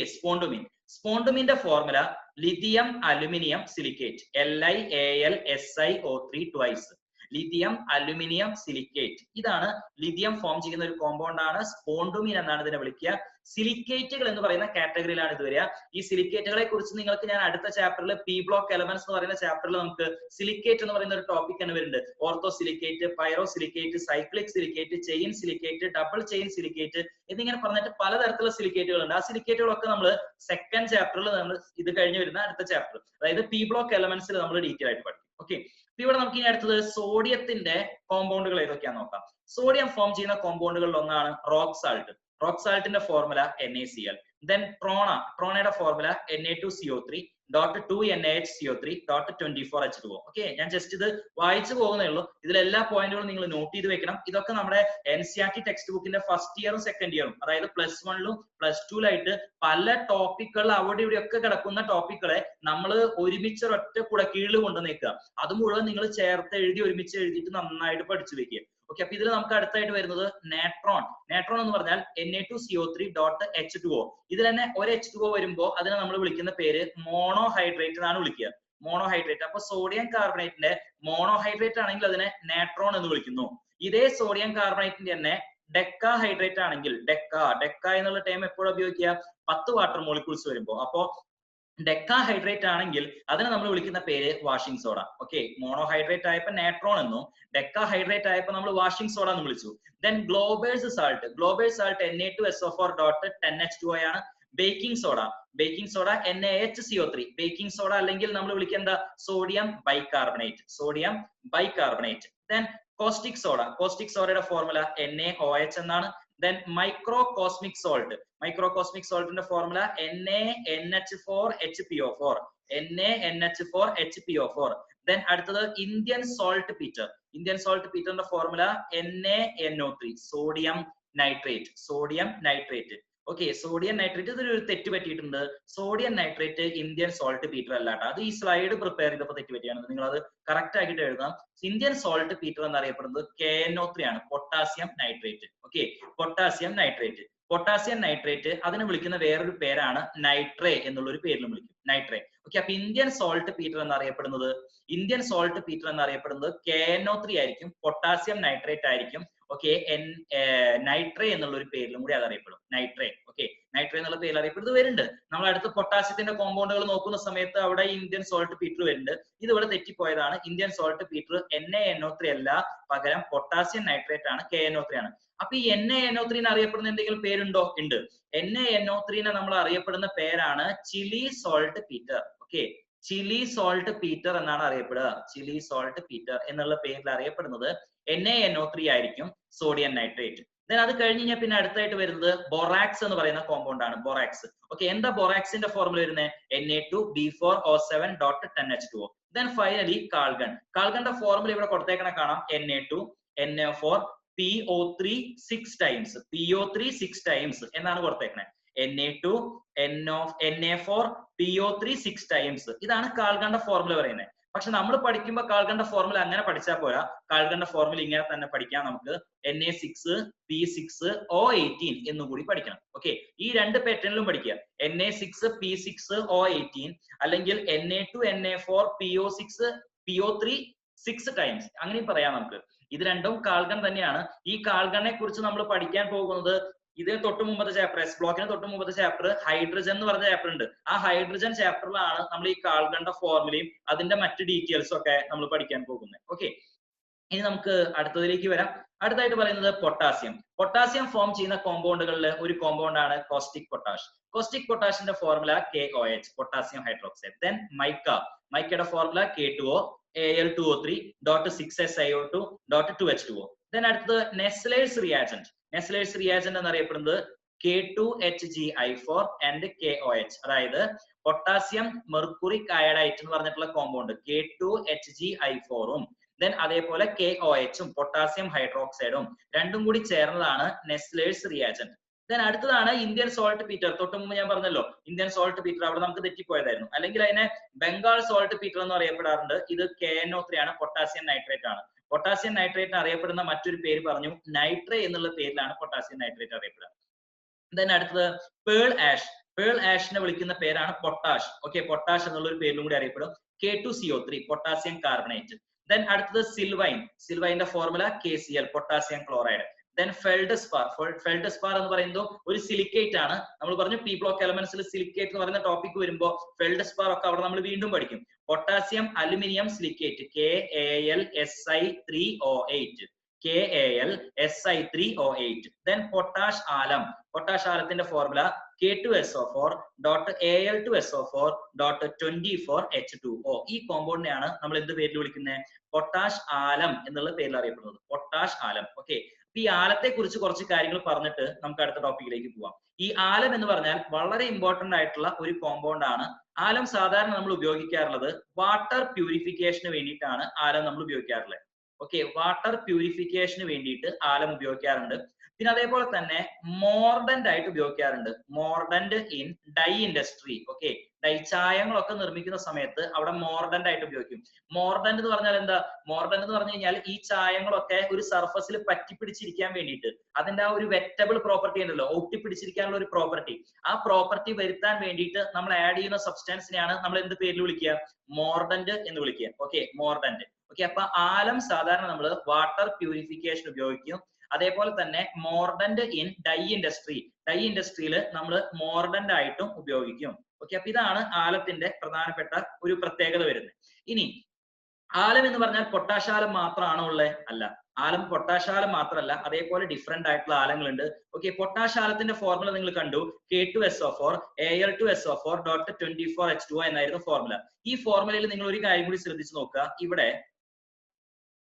സ്പോണ്ടുമിന്റെ formula lithium aluminium silicate, LiAlSiO3 twice. Lithium aluminium silicate, ഇതാണ് ലിഥിയം ഫോം ചെയ്യുന്ന ഒരു കോമ്പൗണ്ട് ആണ്. സ്പോണ്ടുമിൻ എന്നാണ് ഇതിനെ വിളിക്കുക. സിലിക്കേറ്റുകൾ എന്ന് പറയുന്ന കാറ്റഗറിയിലാണ് ഇത് വരിക. ഈ സിലിക്കേറ്റുകളെ കുറിച്ച് നിങ്ങൾക്ക് ഞാൻ അടുത്ത ചാപ്റ്ററിൽ പി ബ്ലോക്ക് എലമെന്റ്സ് എന്ന് പറയുന്ന ചാപ്റ്ററിൽ നമുക്ക് സിലിക്കേറ്റ് എന്ന് പറയുന്ന ഒരു ടോപ്പിക് തന്നെ വരുന്നുണ്ട്. Ortho silicate, pyro silicate, cyclic silicate, chain silicate, double chain silicate എന്നിങ്ങനെ പറഞ്ഞിട്ട് പലതരത്തിലുള്ള സിലിക്കേറ്റുകൾ ഉണ്ട്. ആ സിലിക്കേറ്റുകളൊക്കെ നമ്മൾ സെക്കൻഡ് ചാപ്റ്ററിൽ നമ്മൾ ഇത് കഴിഞ്ഞ് വരുന്ന അടുത്ത ചാപ്റ്റർ, അതായത് പി ബ്ലോക്ക് എലമെന്റ്സിൽ നമ്മൾ ഡീറ്റെയിൽ ആയിട്ട് പഠിക്കും. ഓക്കെ, ഇവിടെ നമുക്ക് ഇനി അടുത്തത് സോഡിയത്തിന്റെ കോമ്പൗണ്ടുകൾ ഏതൊക്കെയാന്ന് നോക്കാം. സോഡിയം ഫോം ചെയ്യുന്ന കോമ്പൗണ്ടുകളിൽ ഒന്നാണ് റോക്ക് സാൾട്ട്. റോക്ക് സാൾട്ടിന്റെ ഫോർമുല NaCl. ദെൻ ട്രോണയുടെ formula Na2CO3 .2NaHCO3 .24H2O. Okay, ഞാൻ ജസ്റ്റ് ഇത് വായിച്ചു പോകുന്നേ ഉള്ളൂ. ഇതിൽ എല്ലാ പോയിന്റുകളും നിങ്ങൾ നോട്ട് ചെയ്ത് വെക്കണം. ഇതൊക്കെ നമ്മുടെ NCERT ടെക്സ്റ്റ് ബുക്കിന്റെ ഫസ്റ്റ് ഇയറും സെക്കൻഡ് ഇയറും, അതായത് +1ലും +2ലായിട്ട് പല ടോപ്പിക്കുകൾ അവിടെ ഇവിടെ ഒക്കെ കിടക്കുന്ന ടോപ്പിക്കുകളെ നമ്മൾ ഒരുമിച്ച് ഒറ്റ കുടക്കീഴിൽ കൊണ്ടുവന്നേക്കുക. അത് മുഴുവൻ നിങ്ങൾ ചേർത്ത് എഴുതി ഒരുമിച്ച് എഴുതിയിട്ട് നന്നായിട്ട് പഠിച്ചു വെക്കുക. ഓക്കെ, അപ്പൊ ഇതിൽ നമുക്ക് അടുത്തായിട്ട് വരുന്നത് നേട്രോൺ എന്ന് പറഞ്ഞാൽ Na2CO3 .H2O. ഇതിൽ തന്നെ ഒരു H2O വരുമ്പോൾ അതിനെ നമ്മൾ വിളിക്കുന്ന പേര് മോണോഹൈഡ്രേറ്റ് എന്നാണ് വിളിക്കുക. മോണോഹൈഡ്രേറ്റ്. അപ്പൊ സോഡിയം കാർബണേറ്റിന്റെ മോണോഹൈഡ്രേറ്റ് ആണെങ്കിൽ അതിനെ നേട്രോൺ എന്ന് വിളിക്കുന്നു. ഇതേ സോഡിയം കാർബണേറ്റിന്റെ തന്നെ ഡെക്കാഹൈഡ്രേറ്റ് ആണെങ്കിൽ ഡെക്ക എന്നുള്ള ടൈം എപ്പോഴും ഉപയോഗിക്കുക? 10 വാട്ടർ മോളിക്യൂൾസ് വരുമ്പോൾ. അപ്പോ ഡെക്കാഹൈഡ്രേറ്റ് ആണെങ്കിൽ അതിനെ നമ്മൾ വിളിക്കുന്ന പേര് വാഷിംഗ് സോഡ. ഓക്കെ, മോണോഹൈഡ്രേറ്റ് ആയപ്പോ നേട്രോൺ എന്നും ഡെക്കാഹൈഡ്രേറ്റ് ആയപ്പോ നമ്മൾ വാഷിംഗ് സോഡ എന്ന് വിളിച്ചു. Then Glauber's salt Na2SO4 .10H2O ആണ്. Baking soda NaHCO3. Baking soda അല്ലെങ്കിൽ നമ്മൾ വിളിക്കേണ്ട സോഡിയം ബൈകാർബണേറ്റ്. ദെൻ കോസ്റ്റിക് സോഡയുടെ ഫോർമുല NaOH എന്നാണ്. ദെൻ മൈക്രോകോസ്മിക് സോൾട്ടിന്റെ ഫോർമുല NaNH4HPO4. ദെൻ അടുത്തത് ഇന്ത്യൻ സോൾട്ട് പീറ്ററിന്റെ formula NaNO3, sodium nitrate. Okay, sodium nitrate, ഇതൊരു തെറ്റ് പറ്റിയിട്ടുണ്ട്. Sodium nitrate Indian saltpetre അല്ലാട്ടോ. അത് ഈ സ്ലൈഡ് പ്രിപ്പയർ ചെയ്തപ്പോൾ തെറ്റ് പറ്റിയാണ്. നിങ്ങൾ അത് കറക്റ്റ് ആക്കിയിട്ട് എഴുതാം. ഇന്ത്യൻ സോൾട്ട് പീറ്റർ എന്നറിയപ്പെടുന്നത് KNO3 ആണ്, potassium nitrate. Okay, potassium nitrate അതിനെ വിളിക്കുന്ന വേറൊരു പേരാണ് നൈട്രേ എന്നുള്ളൊരു പേരിലും വിളിക്കും, നൈട്രേ. ഓക്കെ, അപ്പൊ ഇന്ത്യൻ സോൾട്ട് പീറ്റർ എന്നറിയപ്പെടുന്നത് KNO3 ആയിരിക്കും, പൊട്ടാസ്യം നൈട്രേറ്റ് ആയിരിക്കും. ഓക്കെ, നൈട്രേ എന്നുള്ള ഒരു പേരിലും കൂടി അത് അറിയപ്പെടും, നൈട്രേ. ഓക്കെ, നൈട്രേ എന്നുള്ള പേരിൽ അറിയപ്പെടുന്നത് വരുന്നുണ്ട്. നമ്മൾ അടുത്ത പൊട്ടാസ്യത്തിന്റെ കോമ്പൗണ്ടുകൾ നോക്കുന്ന സമയത്ത് അവിടെ ഇന്ത്യൻ സോൾട്ട് പീറ്റർ വരുന്നുണ്ട്. ഇത് ഇവിടെ തെറ്റിപ്പോയതാണ്. ഇന്ത്യൻ സോൾട്ട് പീറ്റർ NaNO3 അല്ല, പകരം പൊട്ടാസ്യം നൈട്രേറ്റ് ആണ്, KNO3 ആണ്. അപ്പൊ ഈ NaNO3 അറിയപ്പെടുന്ന എന്തെങ്കിലും പേരുണ്ടോ? ഉണ്ട്. NaNO3 നമ്മൾ അറിയപ്പെടുന്ന പേരാണ് Chile salt Peter. Okay, Chile salt Peter എന്നാണ് അറിയപ്പെടുക. ചിലി സോൾട്ട് പീറ്റർ എന്നുള്ള പേരിൽ അറിയപ്പെടുന്നത് NaNO3 ആയിരിക്കും, സോഡിയം നൈട്രേറ്റ്. ദെൻ അത് കഴിഞ്ഞ് കഴിഞ്ഞാൽ പിന്നെ അടുത്തായിട്ട് വരുന്നത് ബൊറാക്സ് എന്ന് പറയുന്ന കോമ്പൗണ്ട് ആണ്. ബൊറാക്സ്. ഓക്കെ, എന്താ ബൊറാക്സിന്റെ ഫോർമുല വരുന്നത്? Na2B4O7.10H2O. Then finally Calgon. കാൾഗന്റെ ഫോർമുല ഇവിടെ കൊടുത്തേക്കണ കാണാം, Na2 NO4 PO3 6 times. PO3 6 times എന്നാണ് കൊടുത്തേക്കണേ. Na2 Na4 PO3 6 times. ഇതാണ് കാൾഗന്റെ ഫോർമുല പറയുന്നത്. പക്ഷെ നമ്മൾ പഠിക്കുമ്പോൾ കാൾഗന്റെ ഫോർമുല അങ്ങനെ പഠിച്ചാൽ പോരാ. കാൾഗന്റെ ഫോർമുല ഇങ്ങനെ തന്നെ പഠിക്കാം. നമുക്ക് Na6P6O18 എന്നും കൂടി പഠിക്കണം. ഓക്കെ, ഈ രണ്ട് പാറ്റേണിലും പഠിക്കുക. Na6P6O18 അല്ലെങ്കിൽ Na2 Na4 PO6 PO3 6 times, അങ്ങനെയും പറയാം നമുക്ക്. ഇത് രണ്ടും കാൾഗൺ തന്നെയാണ്. ഈ കാൾഗണിനെ കുറിച്ച് നമ്മൾ പഠിക്കാൻ പോകുന്നത് ഇതിന് തൊട്ട് മുമ്പത്തെ ചാപ്റ്റർ, എസ് ബ്ലോക്കിന് തൊട്ട് മുമ്പത്തെ ചാപ്റ്റർ ഹൈഡ്രജൻ എന്ന് പറഞ്ഞ ചാപ്റ്റർ ഉണ്ട്. ആ ഹൈഡ്രജൻ ചാപ്റ്ററിലാണ് നമ്മൾ ഈ കാൾഗണിന്റെ ഫോർമുലയും അതിന്റെ മറ്റ് ഡീറ്റെയിൽസും ഒക്കെ നമ്മൾ പഠിക്കാൻ പോകുന്നത്. ഓക്കെ, ഇനി നമുക്ക് അടുത്തതിലേക്ക് വരാം. അടുത്തായിട്ട് പറയുന്നത് പൊട്ടാസ്യം. പൊട്ടാസ്യം ഫോം ചെയ്യുന്ന കോമ്പൗണ്ടുകളിൽ ഒരു കോമ്പൗണ്ട് ആണ് കോസ്റ്റിക് പൊട്ടാഷ്. കോസ്റ്റിക് പൊട്ടാഷിന്റെ formula KOH, potassium hydroxide. Then mica. മൈക്കയുടെ ഫോർമുല K2O Al2O3.6SiO2.2H2O. ദെൻ അടുത്തത് നെസ്ലേഴ്സ് റിയാജന്റ്. നെസ്ലേഴ്സ് റിയാജന്റ് എന്നറിയപ്പെടുന്നത് K2HgI4 ആൻഡ് KOH. അതായത് പൊട്ടാസ്യം മെർക്കുറിക് അയഡൈറ്റ് എന്ന് പറഞ്ഞിട്ടുള്ള കോമ്പൗണ്ട് K2HgI4ഉം ദെൻ അതേപോലെ KOHും പൊട്ടാസ്യം ഹൈഡ്രോക്സൈഡും രണ്ടും കൂടി ചേർന്നതാണ് നെസ്ലേഴ്സ് റിയാജന്റ്. ദെൻ അടുത്തതാണ് ഇന്ത്യൻ സോൾട്ട് പീറ്റർ. തൊട്ട് മുമ്പ് ഞാൻ പറഞ്ഞല്ലോ ഇന്ത്യൻ സോൾട്ട് പീറ്റർ, അവിടെ നമുക്ക് തെറ്റിപ്പോയതായിരുന്നു. അല്ലെങ്കിൽ അതിനെ ബംഗാൾ സോൾട്ട് പീറ്റർ എന്ന് അറിയപ്പെടാറുണ്ട്. ഇത് KNO3 ആണ്, പൊട്ടാസ്യം നൈട്രേറ്റ് ആണ്. പൊട്ടാസ്യം നൈട്രേറ്റ് അറിയപ്പെടുന്ന മറ്റൊരു പേര് പറഞ്ഞു, നൈട്രേ എന്നുള്ള പേരിലാണ് പൊട്ടാസ്യം നൈട്രേറ്റ് അറിയപ്പെടുക. ദെൻ അടുത്തത് പേൾ ആഷ്. പേൾ ആഷിനെ വിളിക്കുന്ന പേരാണ് പൊട്ടാഷ്. ഓക്കെ, പൊട്ടാഷ് എന്നുള്ള ഒരു പേരിലും കൂടി അറിയപ്പെടും K2CO3, പൊട്ടാസ്യം കാർബണേറ്റ്. ദെൻ അടുത്തത് സിൽവൈൻ. സിൽവൈന്റെ formula KCl, potassium chloride. Then feldspar. Feldspar എന്ന് പറയുന്നത് ഒരു സിലിക്കേറ്റ് ആണ്. നമ്മൾ പറഞ്ഞു പി ബ്ലോക്ക് എലമെന്റ്സിൽ സിലിക്കേറ്റ് എന്ന് പറയുന്ന ടോപ്പിക് വരുമ്പോൾ ഫെൽഡസ്പാർ ഒക്കെ അവിടെ നമ്മൾ വീണ്ടും പഠിക്കും. Potassium aluminium silicate KAlSi3O8. KAlSi3O8. Then potash alum. Potash ആലത്തിന്റെ ഫോർമുല K2SO4.Al2SO4.24H2O. ഈ കോമ്പൗണ്ടിനെയാണ് നമ്മൾ എന്ത് പേരിൽ വിളിക്കുന്നത്? പൊട്ടാഷ് ആലം എന്നുള്ള പേരിൽ അറിയപ്പെടുന്നത്, പൊട്ടാഷ് ആലം. ഓക്കെ, ഈ ആലത്തെ കുറിച്ച് കുറച്ച് കാര്യങ്ങൾ പറഞ്ഞിട്ട് നമുക്ക് അടുത്ത ടോപ്പിക്കിലേക്ക് പോവാം. ഈ ആലം എന്ന് പറഞ്ഞാൽ വളരെ ഇമ്പോർട്ടന്റ് ആയിട്ടുള്ള ഒരു കോമ്പൗണ്ട് ആണ്. ആലം സാധാരണ നമ്മൾ ഉപയോഗിക്കാറുള്ളത് വാട്ടർ പ്യൂരിഫിക്കേഷന് വേണ്ടിയിട്ടാണ് ആലം നമ്മൾ ഉപയോഗിക്കാറുള്ളത്. ഓക്കെ, വാട്ടർ പ്യൂരിഫിക്കേഷന് വേണ്ടിയിട്ട് ആലം ഉപയോഗിക്കാറുണ്ട്. പിന്നെ അതേപോലെ തന്നെ മോർഡന്റ് ആയിട്ട് ഉപയോഗിക്കാറുണ്ട്. Mordant in dye industry. Okay, dye ചായങ്ങളൊക്കെ നിർമ്മിക്കുന്ന സമയത്ത് അവിടെ മോർഡന്റ് ആയിട്ട് ഉപയോഗിക്കും. മോർഡന്റ് എന്ന് പറഞ്ഞാൽ എന്താ? മോർഡന്റ് എന്ന് പറഞ്ഞു കഴിഞ്ഞാൽ ഈ ചായങ്ങളൊക്കെ ഒരു സർഫസിൽ പറ്റിപ്പിടിച്ചിരിക്കാൻ വേണ്ടിയിട്ട് അതിന്റെ ആ ഒരു വെറ്റബിൾ പ്രോപ്പർട്ടി ഉണ്ടല്ലോ, ഒട്ടിപ്പിടിച്ചിരിക്കാനുള്ള ഒരു പ്രോപ്പർട്ടി, ആ പ്രോപ്പർട്ടി വരുത്താൻ വേണ്ടിയിട്ട് നമ്മൾ ആഡ് ചെയ്യുന്ന സബ്സ്റ്റാൻസിനെയാണ് നമ്മൾ എന്ത് പേരിൽ വിളിക്കുക? മോർഡന്റ് എന്ന് വിളിക്കുക. Okay, Mordaunt. ഓക്കെ, അപ്പൊ ആലം സാധാരണ നമ്മൾ വാട്ടർ പ്യൂരിഫിക്കേഷൻ ഉപയോഗിക്കും. അതേപോലെ തന്നെ mordant in dye industry. Dye ഇൻഡസ്ട്രിയിൽ നമ്മൾ മോർഡന്റ് ആയിട്ടും ഉപയോഗിക്കും. ഓക്കെ, അപ്പൊ ഇതാണ് ആലത്തിന്റെ പ്രധാനപ്പെട്ട ഒരു പ്രത്യേകത വരുന്നത്. ഇനി ആലം എന്ന് പറഞ്ഞാൽ പൊട്ടാഷാലം മാത്രമാണോ ഉള്ളത്? അല്ല, ആലം പൊട്ടാഷാലം മാത്രമല്ല, അതേപോലെ ഡിഫറെന്റ് ആയിട്ടുള്ള ആലങ്ങളുണ്ട്. ഓക്കെ, പൊട്ടാഷാലത്തിന്റെ ഫോർമുല നിങ്ങൾ കണ്ടു, K2SO4 Al2SO4.24H2O എന്നായിരുന്നു ഫോർമുല. ഈ ഫോർമുലയിൽ നിങ്ങൾ ഒരു കാര്യം കൂടി ശ്രദ്ധിച്ചു നോക്കുക. ഇവിടെ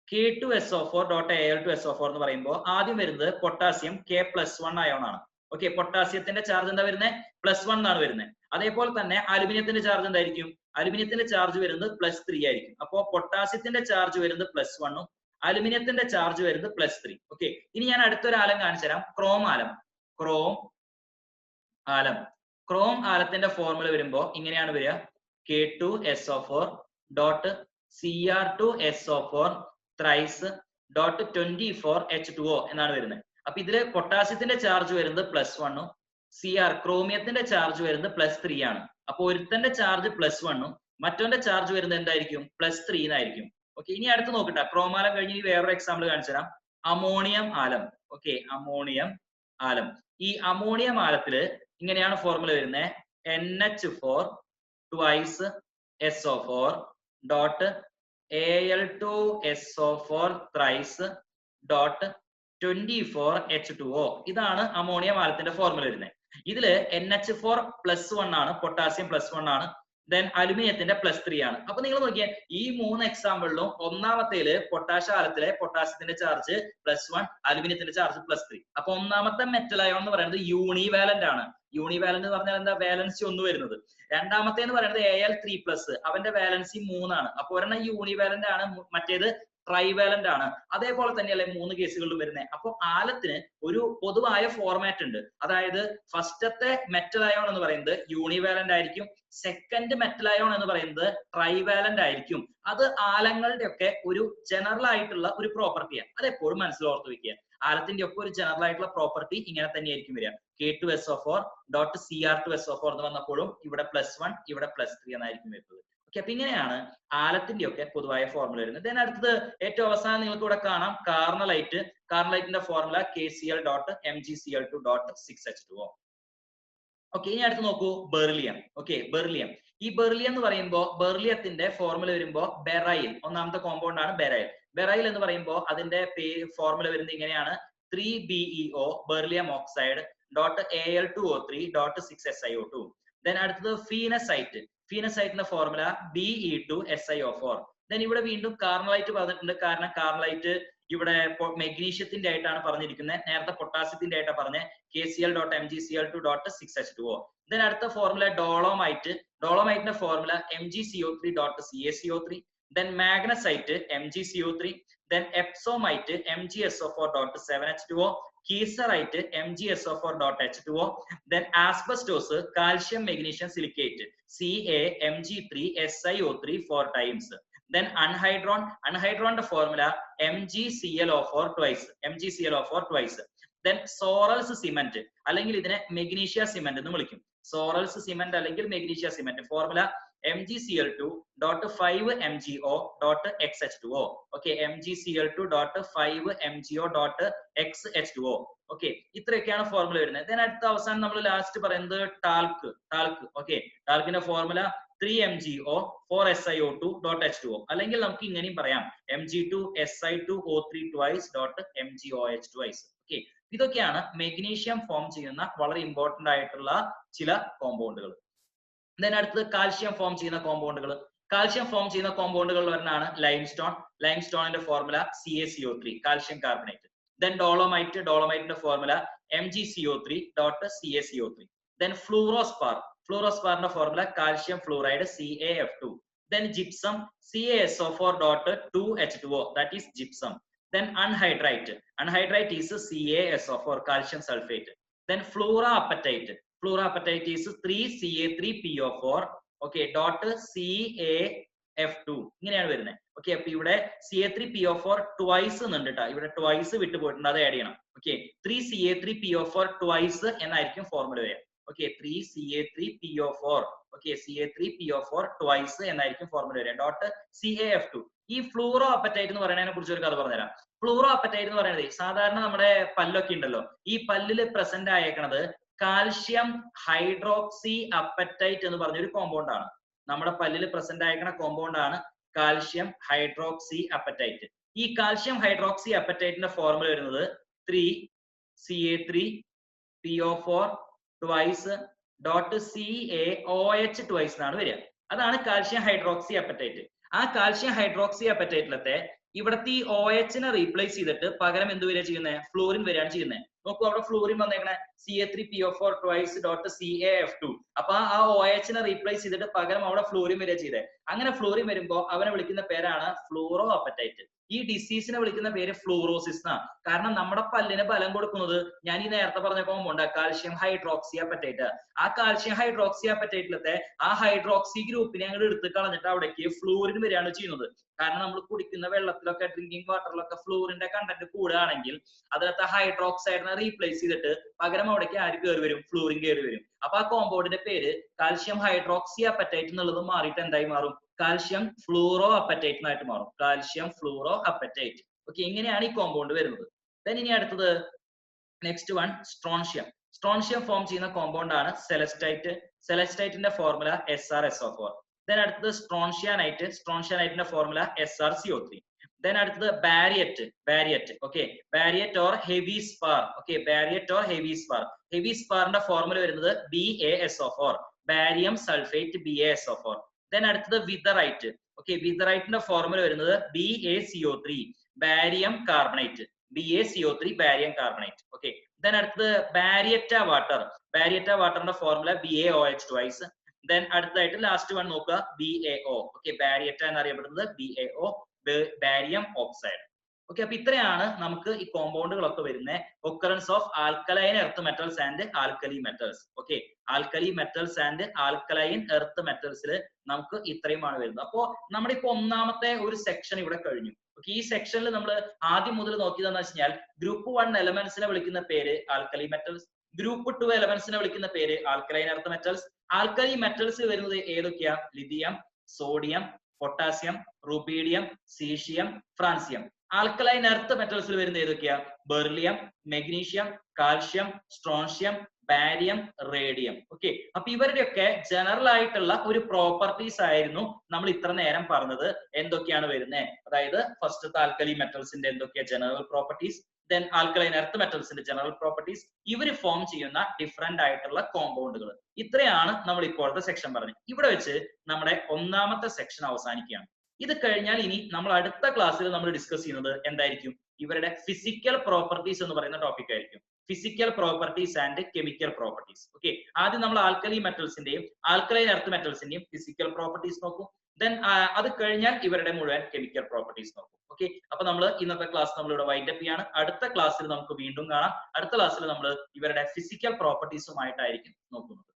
K2SO4.Al2SO4 എന്ന് പറയുമ്പോൾ ആദ്യം വരുന്നത് പൊട്ടാസ്യം K+1 അയോൺ ആണ്. ഓക്കെ, പൊട്ടാസ്യത്തിന്റെ ചാർജ് എന്താ വരുന്നത്? +1 എന്നാണ് വരുന്നത്. അതേപോലെ തന്നെ അലുമിനിയത്തിന്റെ ചാർജ് എന്തായിരിക്കും? അലുമിനിയത്തിന്റെ ചാർജ് വരുന്നത് +3 ആയിരിക്കും. അപ്പോ പൊട്ടാസ്യത്തിന്റെ ചാർജ് വരുന്നത് +1ഉം അലുമിനിയത്തിന്റെ ചാർജ് വരുന്നത് +3. ഓക്കെ, ഇനി ഞാൻ അടുത്തൊരു ആലം കാണിച്ചു തരാം, ക്രോം ആലം. ക്രോം ആലം. ക്രോം ആലത്തിന്റെ ഫോർമുല വരുമ്പോൾ ഇങ്ങനെയാണ് വരിക, K2SO4.CR2SO4 എന്നാണ് വരുന്നത്. അപ്പൊ ഇതില് പൊട്ടാസ്യത്തിന്റെ ചാർജ് വരുന്നത് +1ഉം ക്രോമിയത്തിന്റെ ചാർജ് വരുന്നത് +3 ആണ്. അപ്പൊ ഒരുത്തന്റെ ചാർജ് +1ഉം മറ്റവന്റെ ചാർജ് വരുന്നത് എന്തായിരിക്കും? +3 എന്നായിരിക്കും. ഓക്കെ, ഇനി അടുത്ത് നോക്കട്ടെ, ക്രോമാലം കഴിഞ്ഞ് ഇനി വേറൊരു എക്സാമ്പിൾ കാണിച്ചു തരാം, അമോണിയം ആലം. ഓക്കെ, അമോണിയം ആലം. ഈ അമോണിയം ആലത്തില് ഇങ്ങനെയാണ് ഫോർമുല വരുന്നത്, NH4 twice SO4 dot Al2SO4 thrice dot 24H2O. ഇതാണ് അമോണിയം ആലത്തിന്റെ ഫോർമുല വരുന്നത്. ഇതില് NH4+1 ആണ്, പൊട്ടാസ്യം +1 ആണ്. ദെൻ അലുമിനിയത്തിന്റെ +3 ആണ്. അപ്പൊ നിങ്ങൾ നോക്കിയാൽ ഈ 3 എക്സാമ്പിളിലും ഒന്നാമത്തേല് പൊട്ടാഷ് ആലത്തിലെ പൊട്ടാസ്യത്തിന്റെ ചാർജ് +1, അലുമിനിയത്തിന്റെ ചാർജ് +3. അപ്പൊ ഒന്നാമത്തെ മെറ്റൽ അയോൺ എന്ന് പറയുന്നത് യൂണിവാലന്റ് ആണ്. യൂണിവാലന്റ് എന്ന് പറഞ്ഞാൽ എന്താ? വാലൻസി 1 വരുന്നത്. രണ്ടാമത്തെ എന്ന് പറയുന്നത് Al3+, അവന്റെ വാലൻസി 3 ആണ്. അപ്പൊ ഒരെണ്ണം യൂണിവാലന്റ് ആണ്, മറ്റേത് ട്രൈവാലന്റ് ആണ്. അതേപോലെ തന്നെയല്ലേ 3 കേസുകളിലും വരുന്നത്. അപ്പൊ ആലത്തിന് ഒരു പൊതുവായ ഫോർമാറ്റ് ഉണ്ട്. അതായത് ഫസ്റ്റത്തെ മെറ്റൽ അയോൺ എന്ന് പറയുന്നത് യൂണിവാലന്റ് ആയിരിക്കും, സെക്കൻഡ് മെറ്റൽ അയോൺ എന്ന് പറയുന്നത് ട്രൈവാലന്റ് ആയിരിക്കും. അത് ആലങ്ങളുടെ ഒക്കെ ഒരു ജനറൽ ആയിട്ടുള്ള ഒരു പ്രോപ്പർട്ടിയാണ്. അത് എപ്പോഴും മനസ്സിലോർത്ത് വെക്കുക. ആലത്തിന്റെ ഒക്കെ ഒരു ജനറൽ ആയിട്ടുള്ള പ്രോപ്പർട്ടി ഇങ്ങനെ തന്നെയായിരിക്കും വരിക. K2SO4 .Cr2SO4 എന്ന് വന്നപ്പോഴും ഇവിടെ +1 ഇവിടെ +3 എന്നായിരിക്കും വരുന്നത്. ഓക്കെ, അപ്പൊ ഇങ്ങനെയാണ് ആലത്തിന്റെ ഒക്കെ പൊതുവായ ഫോർമുല വരുന്നത്. ദെൻ അടുത്തത് ഏറ്റവും അവസാനം നിങ്ങൾക്ക് ഇവിടെ കാണാം കാർണലൈറ്റ്. കാർണലൈറ്റിന്റെ formula KCl.MgCl2.6H2O. ഓക്കെ, ഇനി അടുത്ത് നോക്കൂ ബെർലിയം. Okay, beryllium. ഈ ബെർലിയം എന്ന് പറയുമ്പോൾ ബെർലിയത്തിന്റെ ഫോർമുല വരുമ്പോൾ ബെറൈൽ, ഒന്നാമത്തെ കോമ്പൗണ്ട് ആണ് ബെറൈൽ. ബെറൈൽ എന്ന് പറയുമ്പോൾ അതിന്റെ ഫോർമുല വരുന്നത് ഇങ്ങനെയാണ്: 3BeO beryllium oxide .Al2O3.6SiO2. Then അടുത്തത് ഫീനസൈറ്റ്. ഫീനസൈറ്റിന്റെ ഫോർമുല Be2SiO4. ദെൻ ഇവിടെ വീണ്ടും കാർണലൈറ്റ് പറഞ്ഞിട്ടുണ്ട്. കാരണം കാർണലൈറ്റ് ഇവിടെ മെഗ്നീഷ്യത്തിന്റെ ആയിട്ടാണ് പറഞ്ഞിരിക്കുന്നത്, നേരത്തെ പൊട്ടാസ്യത്തിന്റെ ആയിട്ടാണ് പറഞ്ഞത്. KCl.MgCl2.6H2O. ദെൻ അടുത്ത ഫോർമുല ഡോളോമൈറ്റ്. ഡോളോമൈറ്റിന്റെ formula MgCO3.CaCO3. Then magnesite MgCO3. Then epsomite MgSO4.7H2O. Kieserite MgSO4.H2O. Then asbestos calcium magnesium silicate CaMg3SiO3 4 times. Then anhydronന്റെ formula MgClO4 twice. Then Sorel's cement, അല്ലെങ്കിൽ ഇതിനെ മെഗ്നീഷ്യ സിമന്റ് എന്ന് വിളിക്കും. സോറൽസ് സിമന്റ് അല്ലെങ്കിൽ magnesia cement formula MgCl2.5MgO.XH2O. Okay, MgCl2.5MgO.XH2O. Okay, ഇത്രയൊക്കെയാണ് formula വരുന്നത്. Then അടുത്ത അവസാനം നമ്മൾ ലാസ്റ്റ് പറയുന്നത് talc. Okay, ടാൽക്കിന്റെ formula 3MgO 4SiO2.H2O. അല്ലെങ്കിൽ നമുക്ക് ഇങ്ങനെയും പറയാം Mg2Si2O3 twice.MgOH twice. ഓക്കെ, ഇതൊക്കെയാണ് മെഗ്നീഷ്യം ഫോം ചെയ്യുന്ന വളരെ ഇമ്പോർട്ടന്റ് ആയിട്ടുള്ള ചില കോമ്പൗണ്ടുകൾ. ദെൻ അടുത്തത് കാൽഷ്യം ഫോം ചെയ്യുന്ന കോമ്പൗണ്ടുകൾ. കാൽഷ്യം ഫോം ചെയ്യുന്ന കോമ്പൗണ്ടുകളിൽ ഒരെണ്ണമാണ് ലൈംസ്റ്റോൺ. ലൈംസ്റ്റോണിന്റെ formula CaCO3 calcium carbonate. Then ഡോളോമൈറ്റിന്റെ ഫോർമുല MgCO3.CaCO3. ദെൻ ഫ്ലൂറോസ്പാറിന്റെ formula calcium fluoride CaF2. Then gypsum CaSO4.2H2O, that is gypsum. Then anhydrite is CaSO4 calcium sulfate. Then fluoroapatite is 3Ca3PO4 okay .CaF2 ഇങ്ങനെയാണ് വരുന്നത്. Okay, അപ്പൊ ഇവിടെ Ca3PO4 twice എന്നുണ്ട് കേട്ടോ. ഇവിടെ twice വിട്ടു പോയിട്ടുണ്ട്, അത് ആഡ് ചെയ്യണം. ഓക്കെ, 3Ca3PO4 twice എന്നായിരിക്കും ഫോർമുല വരിക. Okay, 3Ca3PO4 okay, Ca3PO4 twice എന്നായിരിക്കും ഫോർമുല വരിക. .CaF2. ഈ ഫ്ലൂറോ അപ്പറ്റൈറ്റ് എന്ന് പറയുന്നതിനെ കുറിച്ച് ഒരു കഥ പറഞ്ഞുതരാം. ഫ്ലൂറോ അപ്പറ്റൈറ്റ് എന്ന് പറയുന്നത് സാധാരണ നമ്മുടെ പല്ലൊക്കെ ഉണ്ടല്ലോ, ഈ പല്ലില് പ്രസന്റ് ആയേക്കണത് കാൽഷ്യം ഹൈഡ്രോക്സി അപ്പറ്റൈറ്റ് എന്ന് പറഞ്ഞൊരു കോമ്പൗണ്ട് ആണ്. നമ്മുടെ പല്ലില് പ്രസന്റ് ആയേക്കണ കോമ്പൗണ്ട് ആണ് കാൽഷ്യം ഹൈഡ്രോക്സി അപ്പറ്റൈറ്റ്. ഈ കാൽഷ്യം ഹൈഡ്രോക്സി അപ്പറ്റൈറ്റിന്റെ ഫോർമുല വരുന്നത് 3Ca3PO4 twice .CaOH twice എന്നാണ് വരിക. അതാണ് കാൽഷ്യം ഹൈഡ്രോക്സി അപ്പറ്റൈറ്റ്. ആ കാൽഷ്യം ഹൈഡ്രോക്സി അപ്പറ്റൈറ്റിലത്തെ ഇവിടത്തെ ഈ OH നെ റീപ്ലേസ് ചെയ്തിട്ട് പകരം എന്ത് വരിക ചെയ്യുന്നത്? ഫ്ലോറിൻ വരികയാണ് ചെയ്യുന്നത്. നോക്കൂ, അവിടെ ഫ്ലോറിൻ വന്നേക്കണേ Ca3PO4 twice .CaF2. അപ്പൊ ആ OH നെ റീപ്ലേസ് ചെയ്തിട്ട് പകരം അവിടെ ഫ്ലോറിൻ വരിക ചെയ്തേ. അങ്ങനെ ഫ്ലോറിൻ വരുമ്പോ അവനെ വിളിക്കുന്ന പേരാണ് ഫ്ലൂറോ അപ്പറ്റൈറ്റ്. ഈ ഡിസീസിനെ വിളിക്കുന്ന പേര് ഫ്ലൂറോസിസ് എന്നാണ്. കാരണം നമ്മുടെ പല്ലിന് ബലം കൊടുക്കുന്നത് ഞാൻ ഈ നേരത്തെ പറഞ്ഞ കോമ്പൗണ്ട് കാൽഷ്യം ഹൈഡ്രോക്സി അപ്പറ്റൈറ്റ്. ആ കാൽഷ്യം ഹൈഡ്രോക്സി അപ്പറ്റൈറ്റിലത്തെ ആ ഹൈഡ്രോക്സി ഗ്രൂപ്പിനെ അങ്ങോട്ട് എടുത്ത് കളഞ്ഞിട്ട് അവിടേക്ക് ഫ്ലൂറിൻ വരികയാണ് ചെയ്യുന്നത്. കാരണം നമ്മൾ കുടിക്കുന്ന വെള്ളത്തിലൊക്കെ ഡ്രിങ്കിങ് വാട്ടറിലൊക്കെ ഫ്ലൂറിന്റെ കണ്ടന്റ് കൂടുകയാണെങ്കിൽ അതിനകത്ത് ഹൈഡ്രോക്സൈഡിനെ റീപ്ലേസ് ചെയ്തിട്ട് പകരം അവിടേക്ക് ആര് കയറി വരും? ഫ്ലൂറിൻ കയറി വരും. അപ്പൊ ആ കോമ്പൗണ്ടിന്റെ പേര് കാൽഷ്യം ഹൈഡ്രോക്സി അപ്പറ്റൈറ്റ് എന്നുള്ളത് മാറിയിട്ട് എന്തായി മാറും? കാൽഷ്യം ഫ്ലൂറോ അപ്പറ്റൈറ്റ് എന്നായിട്ട് മാറും. Calcium fluoro apatite. ഓക്കെ, ഇങ്ങനെയാണ് ഈ കോമ്പൗണ്ട് വരുന്നത്. ദെൻ ഇനി അടുത്തത് next one strontium. Strontium form ചെയ്യുന്ന കോമ്പൗണ്ട് ആണ് സെലസ്റ്റൈറ്റ്. സെലസ്റ്റൈറ്റിന്റെ ഫോർമുല SrSO4. ദെൻ അടുത്തത് സ്ട്രോൺഷ്യാനൈറ്റിന്റെ ഫോർമുല SrCO3. ദെൻ അടുത്തത് baryte. Okay, baryte or heavy spar. Okay, baryte or heavy സ്പാറിന്റെ ഫോർമുല വരുന്നത് BaSO4. Barium sulphate BaSO4. Then അടുത്തത് വിതറൈറ്റ്. ഓക്കെ, വിതറൈറ്റിന്റെ ഫോർമുല വരുന്നത് BaCO3 barium carbonate, BaCO3 barium carbonate. Okay, then അടുത്തത് baryta water. Baryta വാട്ടറിന്റെ formula BaOH twice. Then അടുത്തതായിട്ട് last one നോക്കുക BaO. Okay, baryta എന്നറിയപ്പെടുന്നത് BaO, barium oxide. Okay, അപ്പൊ ഇത്രയാണ് നമുക്ക് ഈ കോമ്പൗണ്ടുകളൊക്കെ വരുന്നത്. Occurrence of alkaline earth metals and alkali metals. Okay, alkali metals and alkaline earth മെറ്റൽസിൽ നമുക്ക് ഇത്രയുമാണ് വരുന്നത്. അപ്പോ നമ്മുടെ ഇപ്പൊ ഒന്നാമത്തെ ഒരു സെക്ഷൻ ഇവിടെ കഴിഞ്ഞു. ഓക്കെ, ഈ സെക്ഷനിൽ നമ്മൾ ആദ്യം മുതൽ നോക്കിയതെന്ന് വെച്ചാൽ ഗ്രൂപ്പ് 1 എലമെന്റ്സിനെ വിളിക്കുന്ന പേര് ആൽക്കലി മെറ്റൽസ്, ഗ്രൂപ്പ് 2 എലമെന്റ്സിനെ വിളിക്കുന്ന പേര് alkaline earth metals. Alkali metals വരുന്നത് ഏതൊക്കെയാ? Lithium, sodium, potassium, rubidium, caesium, francium. Alkaline earth മെറ്റൽസിൽ വരുന്ന ഏതൊക്കെയാ? Beryllium, magnesium, calcium, strontium, barium, radium. Okay, അപ്പൊ ഇവരുടെയൊക്കെ ജനറൽ ആയിട്ടുള്ള ഒരു പ്രോപ്പർട്ടീസ് ആയിരുന്നു നമ്മൾ ഇത്ര നേരം പറഞ്ഞത്. എന്തൊക്കെയാണ് വരുന്നത്? അതായത് ഫസ്റ്റ് ആൽക്കലി മെറ്റൽസിന്റെ എന്തൊക്കെയാ general properties, then alkaline earth മെറ്റൽസിന്റെ ജനറൽ പ്രോപ്പർട്ടീസ്, ഇവര് ഫോം ചെയ്യുന്ന ഡിഫറെന്റ് ആയിട്ടുള്ള കോമ്പൗണ്ടുകൾ. ഇത്രയാണ് നമ്മൾ ഇപ്പോഴത്തെ സെക്ഷൻ പറഞ്ഞത്. ഇവിടെ വെച്ച് നമ്മുടെ ഒന്നാമത്തെ സെക്ഷൻ അവസാനിക്കുകയാണ്. ഇത് കഴിഞ്ഞാൽ ഇനി നമ്മൾ അടുത്ത ക്ലാസ്സിൽ നമ്മൾ ഡിസ്കസ് ചെയ്യുന്നത് എന്തായിരിക്കും? ഇവരുടെ ഫിസിക്കൽ പ്രോപ്പർട്ടീസ് എന്ന് പറയുന്ന ടോപ്പിക് ആയിരിക്കും. Physical properties and chemical properties. Okay, ആദ്യം നമ്മൾ ആൽക്കലി മെറ്റൽസിന്റെയും ആൽക്കലൈൻ എർത്ത് മെറ്റൽസിന്റെയും ഫിസിക്കൽ പ്രോപ്പർട്ടീസ് നോക്കും. ദെൻ അത് കഴിഞ്ഞാൽ ഇവരുടെ മുഴുവൻ കെമിക്കൽ പ്രോപ്പർട്ടീസ് നോക്കും. ഓക്കെ, അപ്പൊ നമ്മൾ ഇന്നത്തെ ക്ലാസ് നമ്മൾ ഇവിടെ വൈൻഡ് അപ്പ് ചെയ്യാണ്. അടുത്ത ക്ലാസ്സിൽ നമുക്ക് വീണ്ടും കാണാം. അടുത്ത ക്ലാസ്സിൽ നമ്മൾ ഇവരുടെ ഫിസിക്കൽ പ്രോപ്പർട്ടീസുമായിട്ടായിരിക്കും നോക്കുന്നത്.